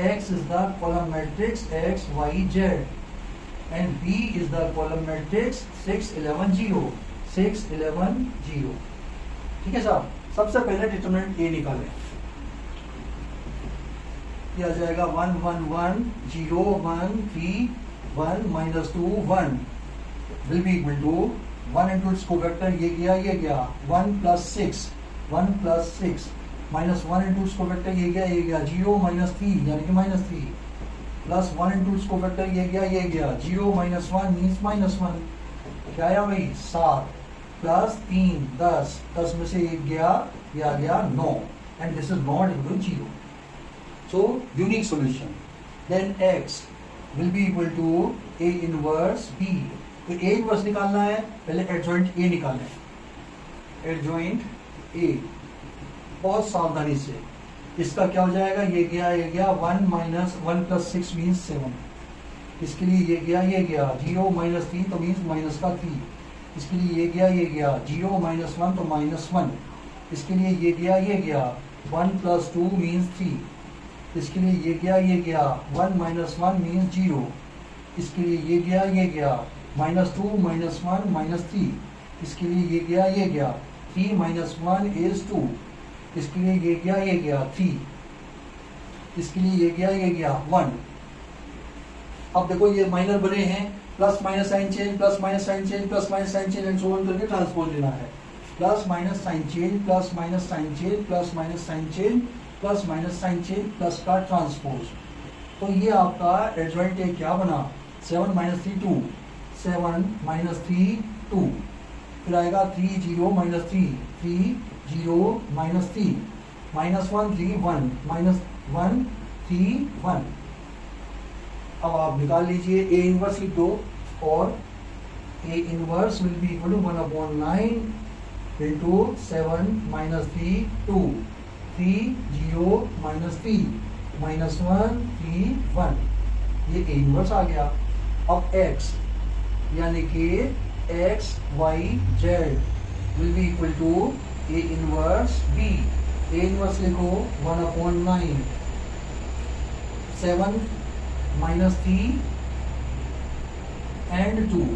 X is the column matrix x y z and b is the column matrix 6 11 0 6 11 0। ठीक है साहब, सबसे पहले determinant A निकालें। ये आ जाएगा 1 1 1 0 1 3 1 minus 2 1 will be equal to 1 into its co-factor ये गया 1 plus 6 1 plus 6 minus 1 into its co-factor ये गया 0 minus 3 यानी कि minus 3 plus 1 into its co-factor ये गया 0 minus 1 means minus 1। क्या आया भाई 7 plus 3 10 10 में से एक गया, ये आ गया 9 and this is not equal to 0। so unique solution then x will be equal to A inverse B। तो A inverse निकालना है, पहले adjoint A निकालें। adjoint A बहुत सावधानी से, इसका क्या हो जाएगा, ये गया 1 minus 1 plus 6 means 7। इसके लिए ये गया 0 minus 3 तो means minus का 3। इसके लिए ये गया 0 minus 1 तो minus 1। इसके लिए ये गया 1 plus 2 means 3। इसके लिए ये गया 1 minus 1 means 0। इसके लिए ये गया minus 2 minus 1 minus 3। इसके लिए ये गया 3 minus 1 is 2। इसके लिए ये गया 3। इसके लिए ये गया 1। अब देखो ये माइनर बने हैं, plus minus sign change plus minus sign change plus minus sign change and so on करके ट्रांसपोज लेना है। Plus minus sign change plus minus sign change plus minus sign change plus minus sign change plus का transpose. तो ये आपका adjoint A क्या बना 7 minus 3 2 7 minus 3 2। फिर आएगा 3 0 minus 3 3 0 minus 3 minus 1 3 1 minus 1 3 1। अब आप निकाल लीजिए A इनवर्स लिख दो, और A inverse will be equal to 1/9 into 7 minus 3 2 3 0 minus 3 minus 1 3 1। ये A इनवर्स आ गया। अब x यानी कि x y z will be equal to A inverse B। A inverse लिखो 1/9 7 minus 3 and 2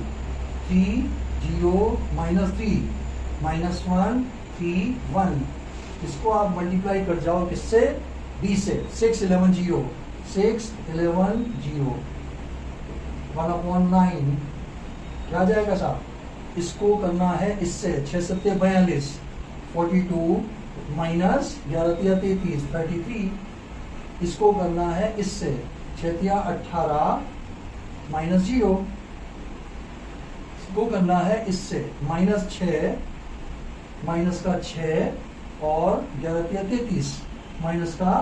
3 0 minus 3 minus 1 3 1। इसको आप मल्टीप्लाई कर जाओ किससे, B से, 6 11 0 6 11 0 1/9 क्या जाएगा साहब, इसको करना है इससे 6 7 42 42 माइनस 11 33 33। इसको करना है इससे 6 18 माइनस 0। इसको करना है इससे माइनस 6 माइनस का 6 और 11 33 माइनस का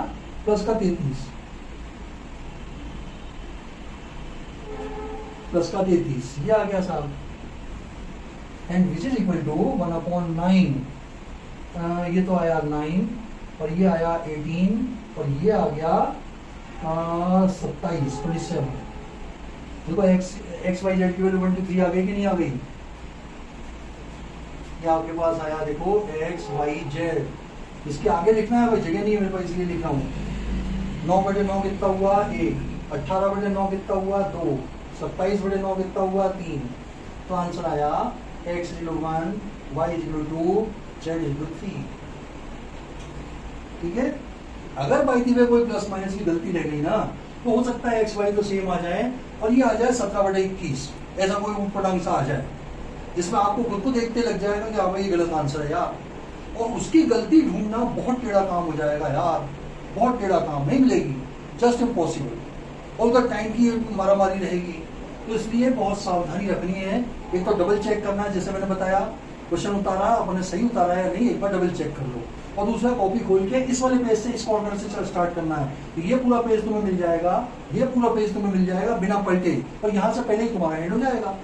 प्लस का 33 प्लस का 33 ये आ गया साहब। And which is equal to 1/9। ये तो आया 9 और ये आया 18 और ये आ गया 27 27। देखो एक्स वाई जेड की वैल्यू 1 2 3 आ गई कि नहीं आ गई। ये आपके पास आया देखो एक्स वाई जेड। इसके आगे लिखना है, भाई जगह नहीं है मेरे पास इसलिए लिख रहा हूँ। 9/9 कितना हुआ 1, 18/9 कितना हुआ 2, 27/9 कितना हुआ 3। तो आंसर आया x = 1 y = 2 z = 3। ठीक है। अगर बाई दी वे कोई प्लस माइनस की गलती रह गई ना, तो हो सकता है एक्स वाई तो सेम आ जाए और ये आ जाए 17/21, ऐसा कोई ऊटपटांग सा आ जाए, जिसमें आपको खुद को देखते लग जाएगा कि हाँ भाई ये गलत आंसर है यार, और उसकी गलती ढूंढना बहुत टेढ़ा काम हो जाएगा यार, बहुत टेढ़ा काम, नहीं मिलेगी, जस्ट इम्पॉसिबल। और उधर टाइम की मारामारी रहेगी, तो इसलिए बहुत सावधानी रखनी है। एक तो डबल चेक करना है, जैसे मैंने बताया क्वेश्चन उतारा अपने सही उतारा है या नहीं, एक बार डबल चेक कर लो। और दूसरा कॉपी खोल के इस वाले पेज से, इस कॉर्नर से स्टार्ट करना है, तो ये पूरा पेज तुम्हें मिल जाएगा, ये पूरा पेज तुम्हें मिल जाएगा बिना पलटे, और यहाँ से पहले ही तुम्हारा एंड हो जाएगा,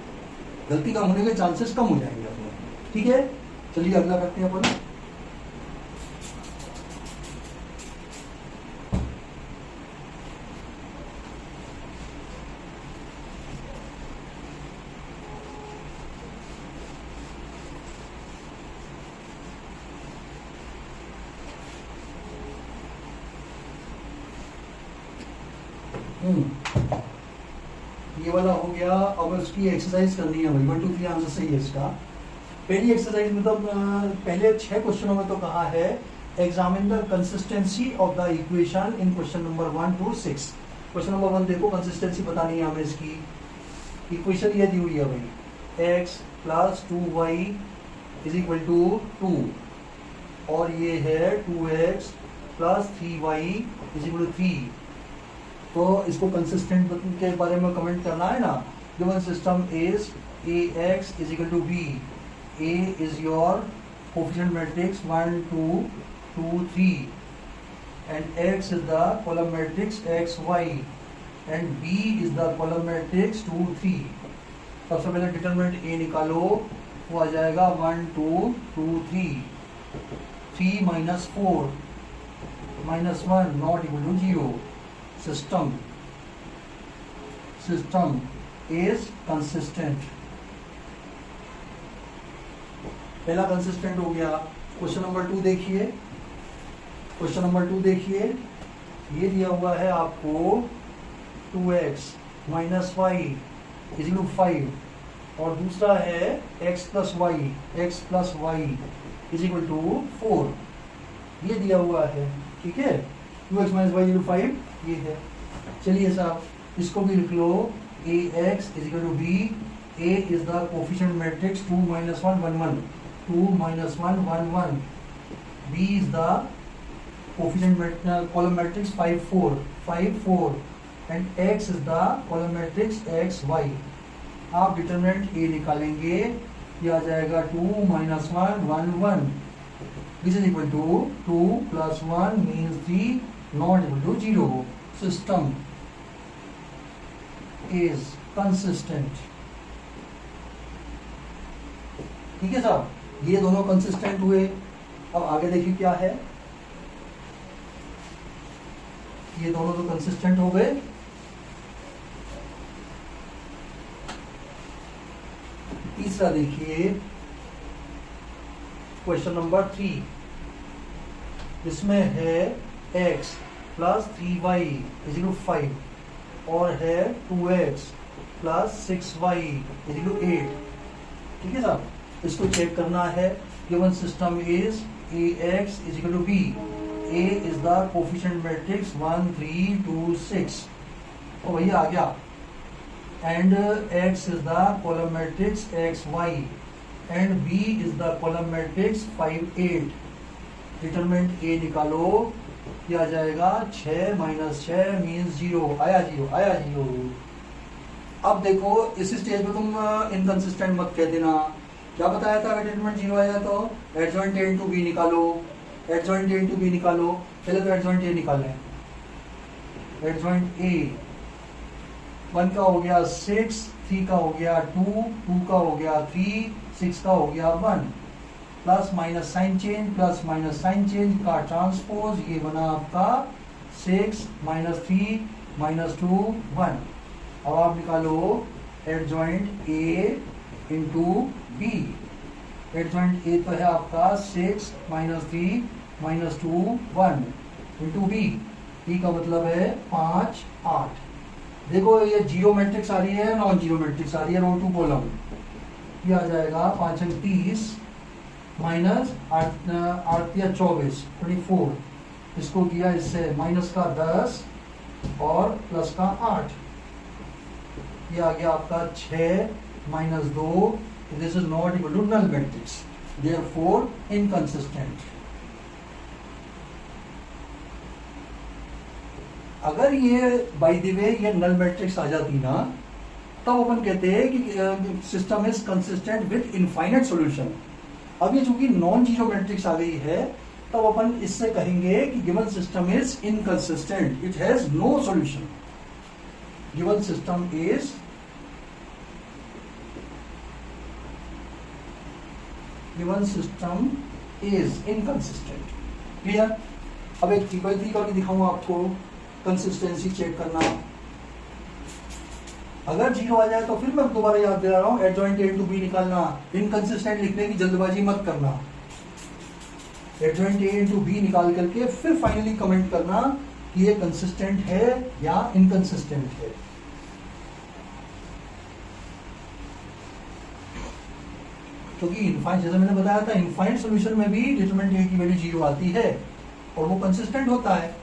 गलती कम होने के चांसेस कम हो जाएंगे अपने। ठीक है, चलिए अगला करते हैं अपन। ये वाला हो गया। अब उसकी एक्सरसाइज करनी है भाई, 1 2 3 आंसर सही है इसका। पहली एक्सरसाइज में तो पहले 6 क्वेश्चनों में तो कहा है examine the consistency of the equation in question number 1 to 6। Question number 1 देखो, कंसिस्टेंसी बतानी है हमें इसकी। इक्वेशन ये दी हुई है भाई, x + 2y = 2, और ये है 2x + 3y = 3। तो इसको कंसिस्टेंट के बारे में कमेंट करना है ना। Given system is ax = b, a is your coefficient matrix 1 2 2 3 and x is the column matrix x y and b is the column matrix 2 3। सबसे पहले डिटरमिनेंट a निकालो, वो आ जाएगा 1 2 2 3 3 - 4 - 1 ≠ 0। System is consistent। पहला कंसिस्टेंट हो गया। क्वेश्चन नंबर 2 देखिए, question number 2 देखिए, ये दिया हुआ है आपको 2x - y = 5, और दूसरा है x + y = 4, ये दिया हुआ है। ठीक है, 2x - y = 5 ये है। चलिए साहब, इसको भी लिख लो, ax = b, a is the coefficient matrix 2 - 1 1 1, 2 - 1 1 1, b is the coefficient column matrix 5 4 5 4 and x is the column matrix x y। आप डिटरमिनेंट a निकालेंगे, ये आ जाएगा 2 - 1 1 1, which is equal to 2 + 1 means 3 not = 0। System is consistent। ठीक है साहब, ये दोनों consistent हुए। अब आगे देखिए क्या है, ये दोनों तो कंसिस्टेंट हो गए। तीसरा देखिए, क्वेश्चन नंबर 3, इसमें है x + 3y = 5 और है 2x + 6y = 8। ठीक है साहब, इसको चेक करना है। Given system is ax = b, a is the coefficient matrix 1 3 2 6, तो भैया आ गया, and x is the column matrix x y and b is the column matrix 5 8। Determinant a निकालो, ये आ जाएगा 6 - 6 मीन्स 0, आया 0। अब देखो, इस स्टेज पे तुम इनकंसिस्टेंट मत कह देना। क्या बताया था, अगर डिटरमिनेंट 0 आया तो एडजॉइंट a × b निकालो, एडजॉइंट a × b निकालो। पहले तो एडजॉइंट a निकालें, एडजॉइंट a 1 का हो गया 6, 3 का हो गया 2, 2 का हो गया 3, 6 का हो गया 1, plus minus sign change, plus minus sign change का ट्रांसपोज, ये बना आपका 6 - 3 - 2 1। अब आप निकालो adjoint a × b। Adjoint a तो है आपका 6 - 3 - 2 1 × b, b का मतलब है 5 8। देखो ये जीरो मैट्रिक्स आ रही है, नॉन जीरो मैट्रिक्स आ रही है, रो 2 कॉलम। ये आ जाएगा 5 × 30 - 8 × 24 24, इसको किया इससे माइनस का 10 और प्लस का 8, ये आ गया आपका 6 minus 2, this is not equal to null matrix, therefore inconsistent. अगर ये बाय द वे ये नल मैट्रिक्स आ जाती ना, तब अपन कहते हैं कि system is consistent with infinite solution. अब ये चूंकि नॉन जीरो मैट्रिक्स आ गई है, तब अपन इससे कहेंगे कि given system is inconsistent, it has no solution. Given system is inconsistent. Clear? अब एक तरीका भी दिखाऊंगा आपको कंसिस्टेंसी चेक करना। अगर जीरो आ जाए तो फिर मैं दोबारा याद दिला रहा हूं, एडजॉइंट ए टू बी निकालना, इनकंसिस्टेंट लिखने की जल्दबाजी मत करना। एडजॉइंट ए इंटू बी निकाल करके फिर फाइनली कमेंट करना कि ये कंसिस्टेंट है या इनकंसिस्टेंट है। क्योंकि इनफाइनाइट, जैसे मैंने बताया था, इनफाइनाइट सॉल्यूशन में भी डिटरमिनेंट ए की वैल्यू जीरो आती है और वो कंसिस्टेंट होता है।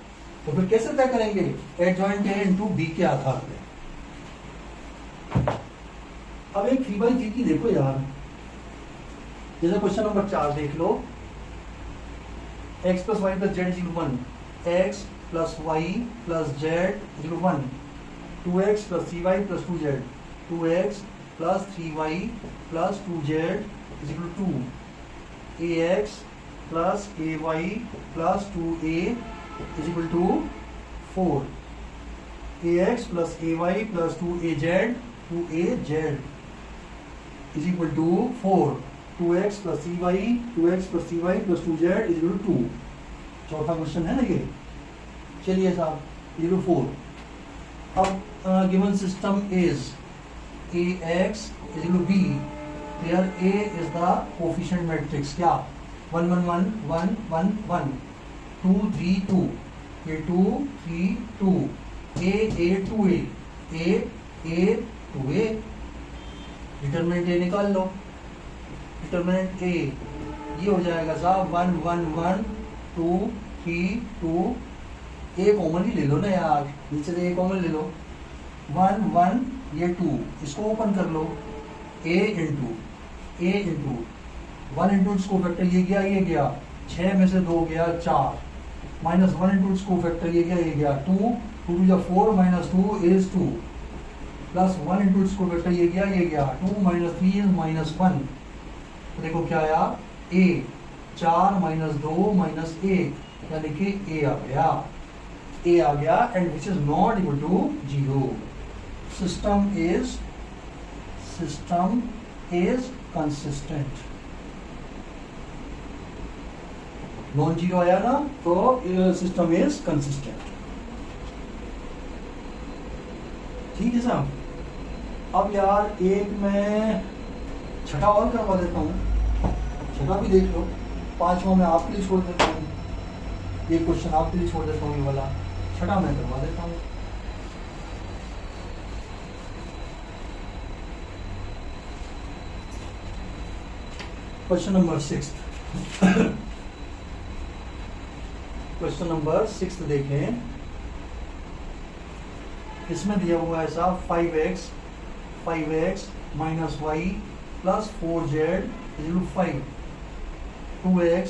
तो फिर कैसे तय करेंगे? एडजॉइंट ए इंटू बी के आधार पर। अब एक 3/3 की देखो यार, जैसे क्वेश्चन नंबर 4 देख लो, x plus y plus z equal 1, x plus y plus z equal 1, 2x plus 3y plus 2z, 2x plus 3y plus 2z equal 2, ax plus ay plus 2a equal to 4, ax plus ay plus 2az 2az is equal to 4, 2x plus 3y, 2x plus 3y plus 2z is equal to 2। चौथा question है ना ये। चलिए साहब, equal 4। अब given system is ax is equal to b, where a is the coefficient matrix, क्या 1 1 1 1 1 1, 2 3 2, ये 2 3 2, a 2a, a 2a, determinant A निकाल लो। डिटरमिनेंट ए ये हो जाएगा साहब 1 1 1 2 3 2, ए कॉमन ही ले लो ना यार, नीचे से ए कॉमन ले लो, 1 1 ये 2, इसको ओपन कर लो, ए इंटू 1 इंटू इसको फैक्टर ये गया 6 में से 2 गया 4, माइनस 1 इंटू इसको फैक्टर ये गया 2 2 या 4 माइनस 2 इज 2, प्लस 1 इंटू इसको वेक्टर ये गया 2 माइनस 3 इज माइनस 1। तो देखो क्या आया, a 4 माइनस 2 माइनस 1, यानी कि a आ गया and which is not equal to 0। System is consistent. Non zero आया ना, तो सिस्टम इज कंसिस्टेंट। ठीक है साहब। अब यार एक मैं छठा और करवा देता हूँ, छठा भी देख लो, पांचवा मैं आपके लिए छोड़ देता हूँ, ये क्वेश्चन आपके लिए छोड़ देता हूँ, ये वाला छठा मैं करवा देता हूँ। क्वेश्चन नंबर 6 क्वेश्चन नंबर 6 देखें। इसमें दिया हुआ है साहब 5x minus y plus 4z equal 5, 2x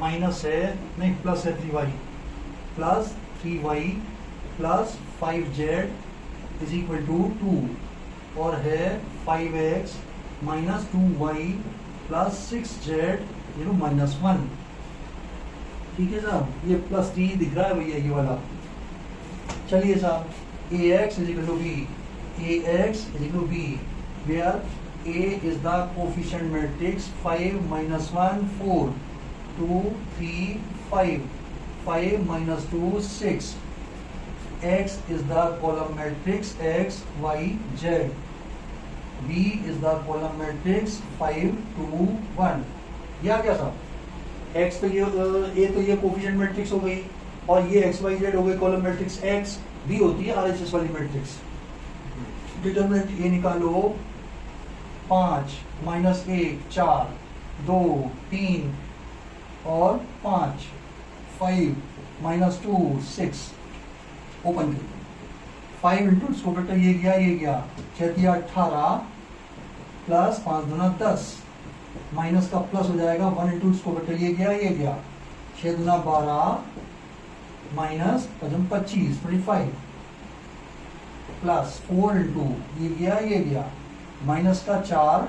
minus है नहीं प्लस है 3y plus 3y plus 5z is equal to 2, और है 5x minus 2y plus 6z equal minus 1। ठीक है साहब, ये प्लस 3 दिख रहा है भैया ये वाला। चलिए साहब, ax is equal to b, ax is equal to b, where a is the coefficient matrix 5 minus 1 4, 2 3 5, 5 minus 2 6, x is the column matrix x y z, b is the column matrix 5 2 1। ये आ गया साहब, x तो ये a तो ये coefficient matrix हो गई, और ये एक्स वाई जेड हो गई कॉलम मैट्रिक्स एक्स, बी होती है आरएचएस वाली मैट्रिक्स। डिटरमिनेंट ए निकालो, 5 माइनस 1 4, 2 3 और 5, 5 माइनस 2 6 ओपन कर 5 इंटू इसको बेटा ये गया 6 दिया 18 प्लस 5 दूना 10 माइनस का प्लस हो जाएगा 1 इंटू इसको बेटा ये गया 6 दूना 12 माइनस 25 25 प्लस 4 इंटू ये गया माइनस का 4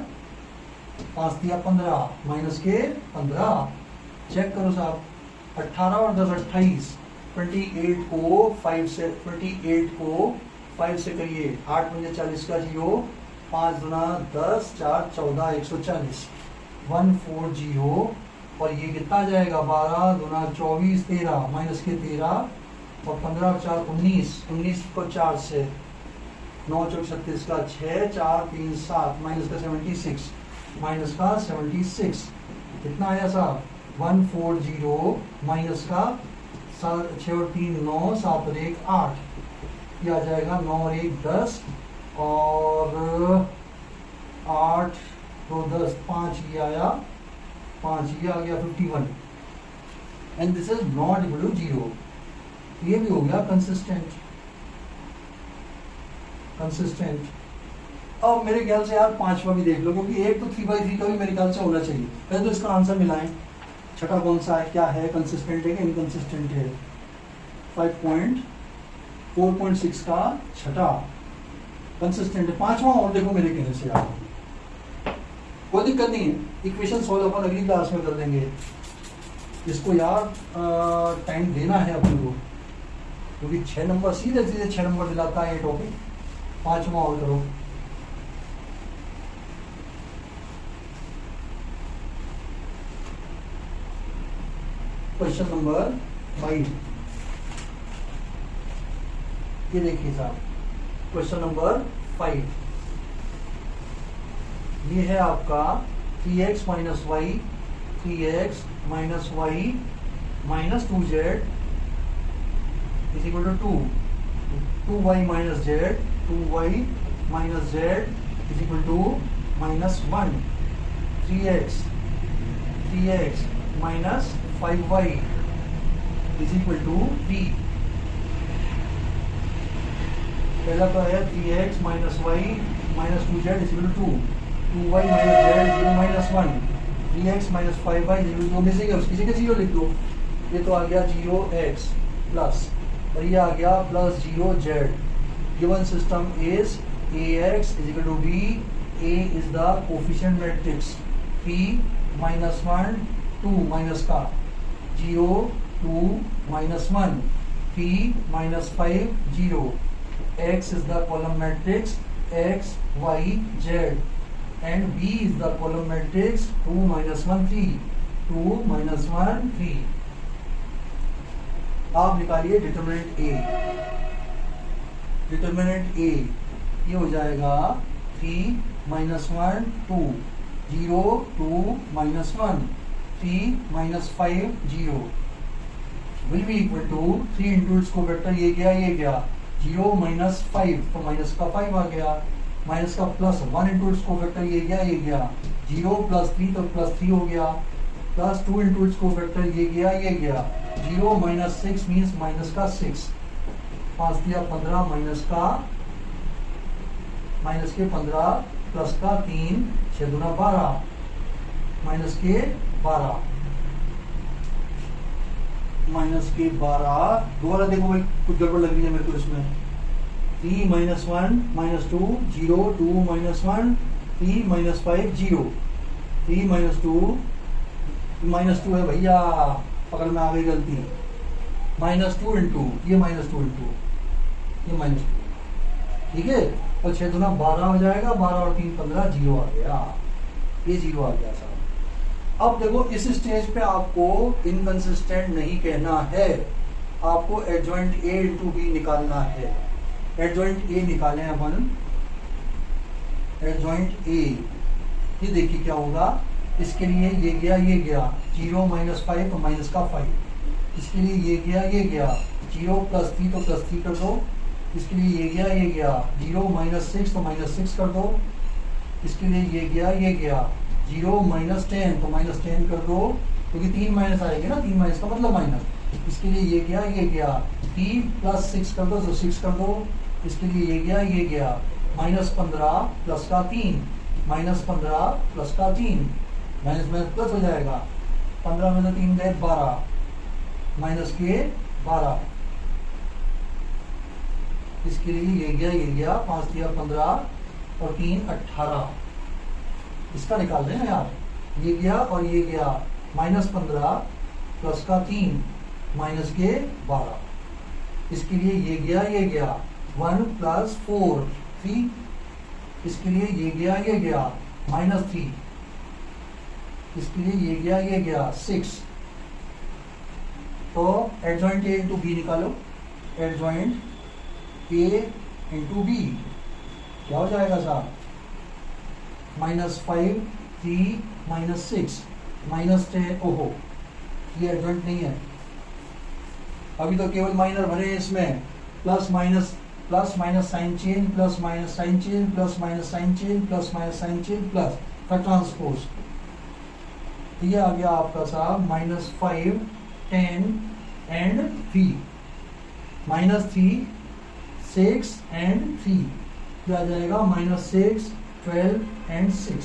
5 दिया 15 माइनस के 15 चेक करो साहब 18 और 10 28 28 को 5 से 28 को 5 से करिए 8 पंजे 40 का 0 5 दुना 10 4 14 140 140 और ये कितना आ जाएगा 12 दुना 24 13 माइनस के 13 और 15 4 19 19 को 4 से 9 चौक 36 का 6 4 3 7 माइनस का 76 माइनस का 76 कितना आया साहब 140 माइनस का 6 और 3 9 7 और 1 8 ये आ जाएगा 9 और 1 10 और 8 2 10 5 ये आया 5 ये आ गया 51 and this is not equal to 0 ये भी हो गया कंसिस्टेंट अब मेरे ख्याल से यार पांचवा भी देख लो क्योंकि एक तो 3/3 का भी मेरे ख्याल से होना चाहिए पहले तो इसका आंसर मिलाएं छठा कौन सा है क्या है कंसिस्टेंट है कि इनकंसिस्टेंट है 4.6 का छठा कंसिस्टेंट है पांचवा और देखो मेरे कहने से यार कोई दिक्कत नहीं है इक्वेशन सॉल्व अपन अगली क्लास में कर देंगे इसको यार टाइम देना है अपन को क्योंकि 6 नंबर सीधे 6 नंबर दिलाता है ये टॉपिक पांचवा और करो क्वेश्चन नंबर 5 ये देखिए साहब क्वेश्चन नंबर 5 ये है आपका 3x minus y 3x minus y minus 2z is equal to 2y minus z 2y minus z is equal to minus 1 3x minus 5y is equal to 3 पहला तो है 3x minus y minus 2z is equal to 2y minus z 0 minus 1 3x minus 5y is equal to missing है उसकी जगह 0 लिख दो ये तो आ गया 0x प्लस और ये आ गया plus 0z given system is ax is equal to b a is the coefficient matrix 3 minus 1 2 minus का 0 2 minus 1 3 minus 5 0 x is the column matrix x y z and b is the column matrix 2 minus 1 3 2 minus 1 3 आप निकालिए determinant a ये हो जाएगा 3 minus 1 2 0 2 minus 1 3 minus 5 0 will be equal to 3 into इसको vector ये गया 0 minus 5 तो माइनस का 5 आ गया माइनस का प्लस 1 into इसको वेक्टर ये गया 0 plus 3 तो प्लस 3 हो गया प्लस 2 into इसको वेक्टर ये गया 0 minus 6 means माइनस का 6 5 दिया 15 माइनस के 15 प्लस का 3 6 दूना 12 माइनस के 12 दोबारा देखो भाई कुछ गड़बड़ लग रही है मेरे को इसमें 3 minus 1 minus 2 0 2 minus 1 3 minus 5 0 3 minus 2 है भैया पकड़ में आ गई गलती -2 इंटू ये -2 इंटू ये -2 ठीक है और 6 दूना 12 हो जाएगा 12 और 3 15 0 आ गया ये 0 आ गया साहब अब देखो इस स्टेज पे आपको इनकंसिस्टेंट नहीं कहना है आपको एडजॉइंट ए इंटू बी निकालना है एडजॉइंट ए निकालें अपन एडजॉइंट ए ये देखिए क्या होगा इसके लिए ये गया 0 minus 5 तो माइनस का 5 इसके लिए ये गया 0 plus 3 तो प्लस 3 कर दो इसके लिए ये गया 0 minus 6 तो माइनस 6 कर दो इसके लिए ये गया 0 minus 10 तो माइनस 10 कर दो क्योंकि 3 माइनस आएंगे ना 3 माइनस का मतलब माइनस इसके लिए ये गया t प्लस 6 कर दो तो 6 कर दो, इसके लिए ये गया -15 प्लस का 3, -15 प्लस का 3, माइनस माइनस प्लस हो जाएगा, 15 में से 3 गए 12, माइनस के 12, इसके लिए ये गया 5 दिया 15 और 3 18, इसका निकाल रहे हैं यार, ये गया और ये गया, -15 प्लस का 3 माइनस के 12, इसके लिए ये गया 1 प्लस 4 3, इसके लिए ये गया -3, इसके लिए ये गया 6। तो एडजॉइंट ए इंटू बी निकालो, एडजॉइंट ए इंटू बी क्या हो जाएगा साहब, -5 3 -6 -10, ओहो ये एडजॉइंट नहीं है, अभी तो केवल माइनर भरे हैं इसमें, plus minus sign change, plus minus sign change, plus minus sign change, plus minus sign change, plus का ट्रांसपोज, ये आ गया आपका साहब -5 10 एंड 3, -3 6 एंड 3, क्या जाएगा -6 12 एंड 6।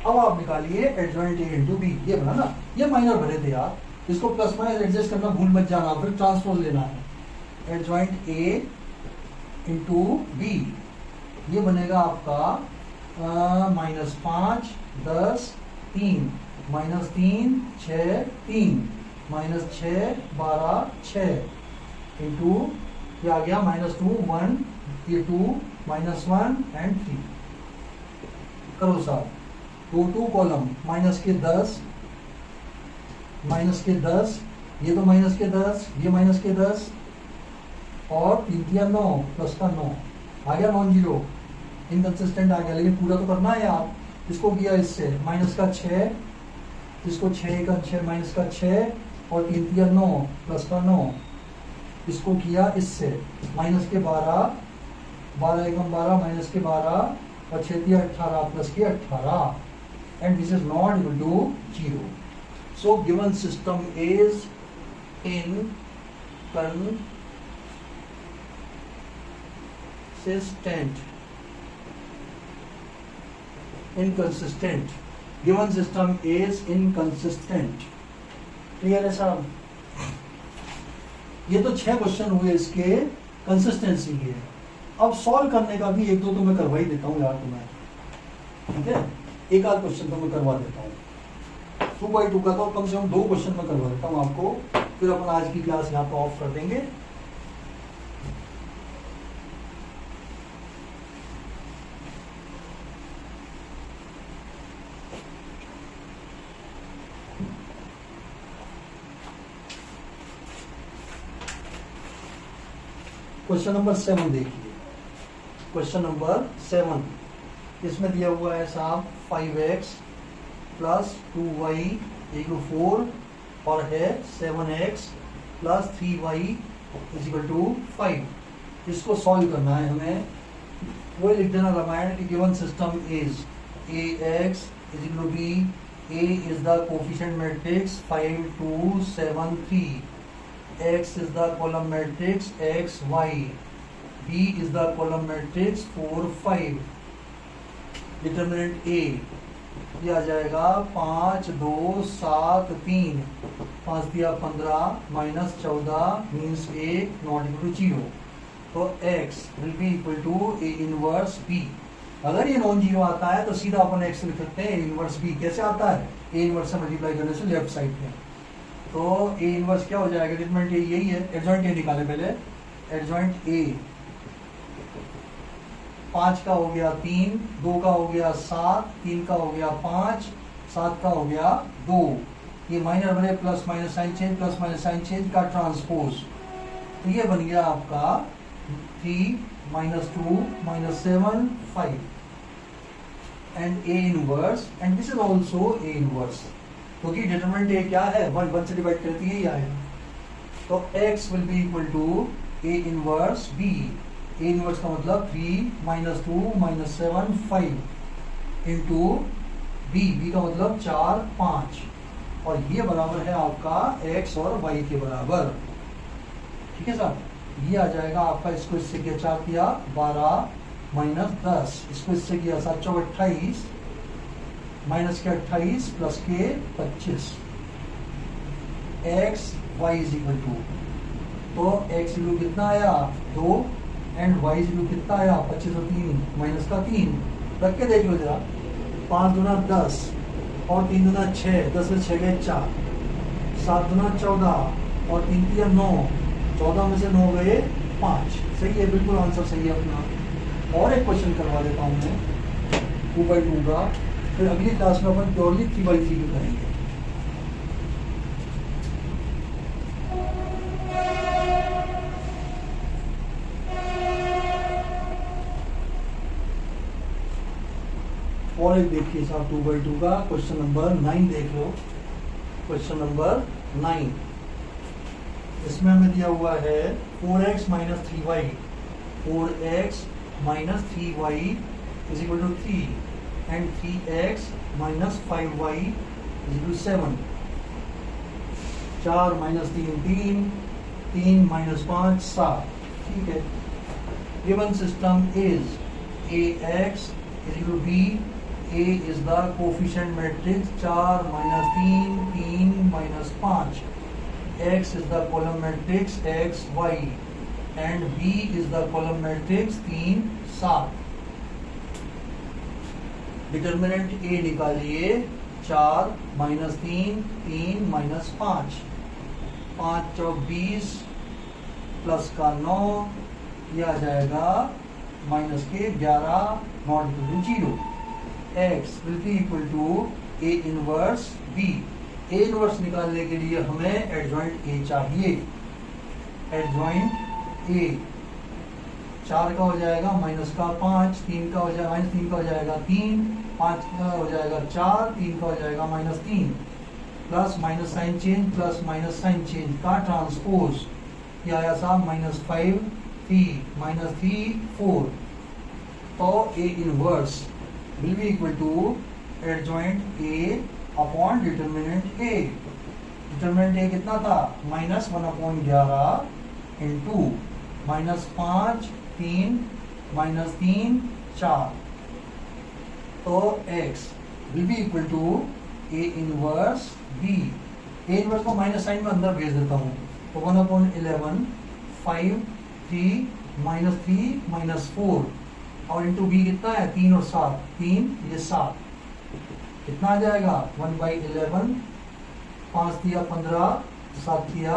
अब आप निकालिए एडजॉइंट ए इंटू बी, ये बना ना, ये माइनर भरे थे यार, इसको प्लस माइनस एडजस्ट करना भूल मत जाना, फिर ट्रांसपोज लेना है, एडजॉइंट ए इंटू बी, ये बनेगा आपका -5 10 3, -3 6 3, -6 12 6 इंटू ये आ गया -2 1, ये 2 -1 एंड 3, करो साहब, 2 कॉलम माइनस के 10, ये तो माइनस के 10, ये माइनस के 10 और 3 3 9 प्लस का 9 आ गया, नॉन जीरो इनकंसिस्टेंट आ गया, लेकिन पूरा तो करना है आप, इसको किया इससे माइनस का 6, इसको 6 का 6 माइनस का 6 और 3 3 9 प्लस का 9, इसको किया इससे माइनस के 12 12 एकम 12 माइनस के 12 और 6 18 प्लस के 18, and this is not equal to 0. So given system is inconsistent, given system is inconsistent, clear है साहब, ये तो 6 क्वेश्चन हुए इसके कंसिस्टेंसी के, अब सॉल्व करने का भी 1 2 तो मैं करवा ही देता हूँ यार तुम्हें, ठीक है, एक आध क्वेश्चन तो मैं करवा देता हूँ, 2x2 का तो कम से कम 2 क्वेश्चन मैं करवा देता हूँ आपको, फिर अपन आज की क्लास यहाँ पे ऑफ कर देंगे। क्वेश्चन नंबर 7 देखिए, क्वेश्चन नंबर 7, इसमें दिया हुआ है साहब 5x प्लस 2y इक्वल 4 और है 7x plus 3y equal to 5, इसको सॉल्व करना है हमें, वो लिख देना रामायण की given system is ax is equal to b, a is the coefficient matrix 5 2 7 3, x is the column matrix x y, b is the column matrix 4 5, determinant a ये आ जाएगा 5 2 7 3, 5 दिया 15 minus 14 means a not equal to 0, तो x will be equal to a inverse b, अगर ये non zero आता है तो सीधा अपन x लिख सकते हैं a इनवर्स b, कैसे आता है, a इनवर्स से मल्टीप्लाई करने से लेफ्ट साइड पे, तो a इनवर्स क्या हो जाएगा, डिटरमिनेंट a यही है, एडजॉइंट a निकाले पहले, एडजॉइंट a 5 का हो गया 3, 2 का हो गया 7, 3 का हो गया 5, 7 का हो गया 2, ये माइनर बने plus minus sign change, plus minus sign change का ट्रांसपोज, तो ये बन गया आपका 3 -2 -7 5 and a inverse, and this is also a inverse, क्योंकि डिटरमिनेंट a क्या है 1 से डिवाइड करती है, ये आएगा, तो x will be equal to a inverse b, a inverse का मतलब 3 -2 -7 5 इंटू b, b का मतलब 4 5, और ये बराबर है आपका x और y के बराबर। ठीक है साहब, ये आ जाएगा आपका, इसको इससे किया 4 किया 12 माइनस 10, इसको इससे किया 7 चौक 28 माइनस के 28 प्लस के 25, x y is equal to, तो x वैल्यू कितना आया 2 एंड y वैल्यू कितना आया 25 और 3 माइनस का 3, रख के देख लो जरा, 5 दूना 10 और 3 दूना 6, 10 में 6 गए 4, 7 दूना 14 और 3 तिया 9, 14 में से 9 गए 5। सही है, बिल्कुल आंसर सही है अपना। और एक क्वेश्चन करवा देता हूँ मैं 2/2 का, फिर अगली क्लास में अपन प्योरली 3/3 करेंगे। और एक देखिए साहब 2/2 का क्वेश्चन नंबर 9 देख लो। क्वेश्चन नंबर 9, इसमें हमें दिया हुआ है 4x minus 3y, 4x minus 3y is equal to 3 and 3x minus 5y is equal to 7। 4 minus 3 3, 3 minus 5 7। ठीक है, given system is ax is equal to b, a is the coefficient matrix 4 minus 3 3 minus 5, x is the column matrix x y and b is the column matrix 3 7। Determinant a निकालिए 4 minus 3 3 minus 5, 5 चौक 20 plus का 9, यह आ जाएगा minus के 11 not equal to 0। x will be equal to a inverse b। a inverse निकालने के लिए हमें adjoint a चाहिए। एडजॉइंट a 4 का हो जाएगा माइनस का 5, 3 का हो जाएगा माइनस 3 का हो जाएगा 3, 5 का हो जाएगा 4, 3 का हो जाएगा minus 3, plus minus sign change plus minus sign change का ट्रांसपोज, ये आया साहब माइनस 5 3 माइनस 3 4। तो a inverse will be equal to adjoint A upon determinant A। determinant A कितना था माइनस 1/11 इंटू माइनस 5 3 माइनस 3 4, तो x will be equal to A inverse B। A inverse को minus sign में अंदर भेज देता हूँ, तो 1/11 5 3 माइनस 3 माइनस 4 और इंटू बी कितना है 3 और 7, 3 ये 7, कितना आ जाएगा 1/11, 5 दिया 15, 7 दिया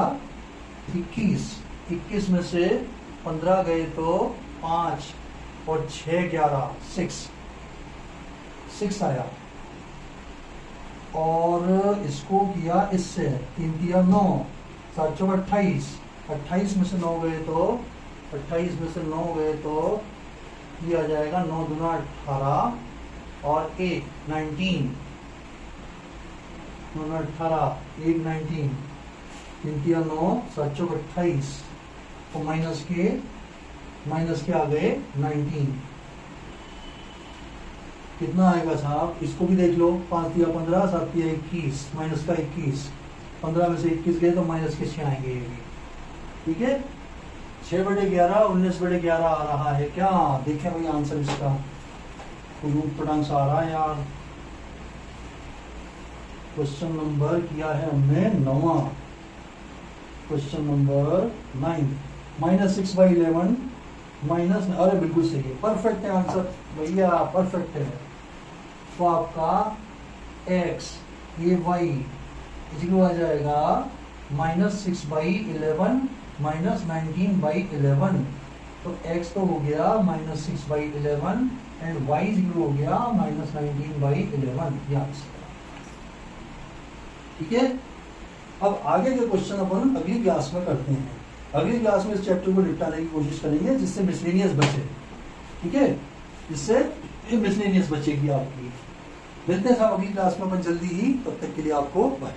21, 21 में से 15 गए तो 5 और 6 11 6 आया, और इसको किया इससे 3 दिया 9, 7 चौक 28, 28 में से 9 गए तो 28 में से 9 गए तो ये आ जाएगा 9 दूना 18 और 1 19, 9 18 1 19, 3 9 7 चौक 28, तो माइनस के आ गए 19, कितना आएगा साहब इसको भी देख लो, 5 दिया 15 7 दिया 21 माइनस का 21, 15 में से 21 गए तो माइनस के 6 आएंगे ये भी। ठीक है, 6/11 19/11 आ रहा है क्या, देखें भाई आंसर इसका, रूप पटांग सा आ रहा है यार। क्वेश्चन नंबर किया है हमने 9वां, क्वेश्चन नंबर 9, -6/11 माइनस, अरे बिल्कुल सही है, परफेक्ट है आंसर भैया, परफेक्ट है। तो आपका x ये y इसी आ जाएगा -6/11 माइनस 19/11, तो x तो हो गया -6/11 एंड y हो गया -19/11। ठीक है, अब आगे के क्वेश्चन अपन अगली क्लास में करते हैं। अगली क्लास में इस चैप्टर को निपटाने की कोशिश करेंगे जिससे मिसलेनियस बचे। ठीक है, जिससे मिसलेनियस बचेगी आपकी। मिलते हैं साहब अगली क्लास में अपन जल्दी ही, तब तक के लिए आपको बाय।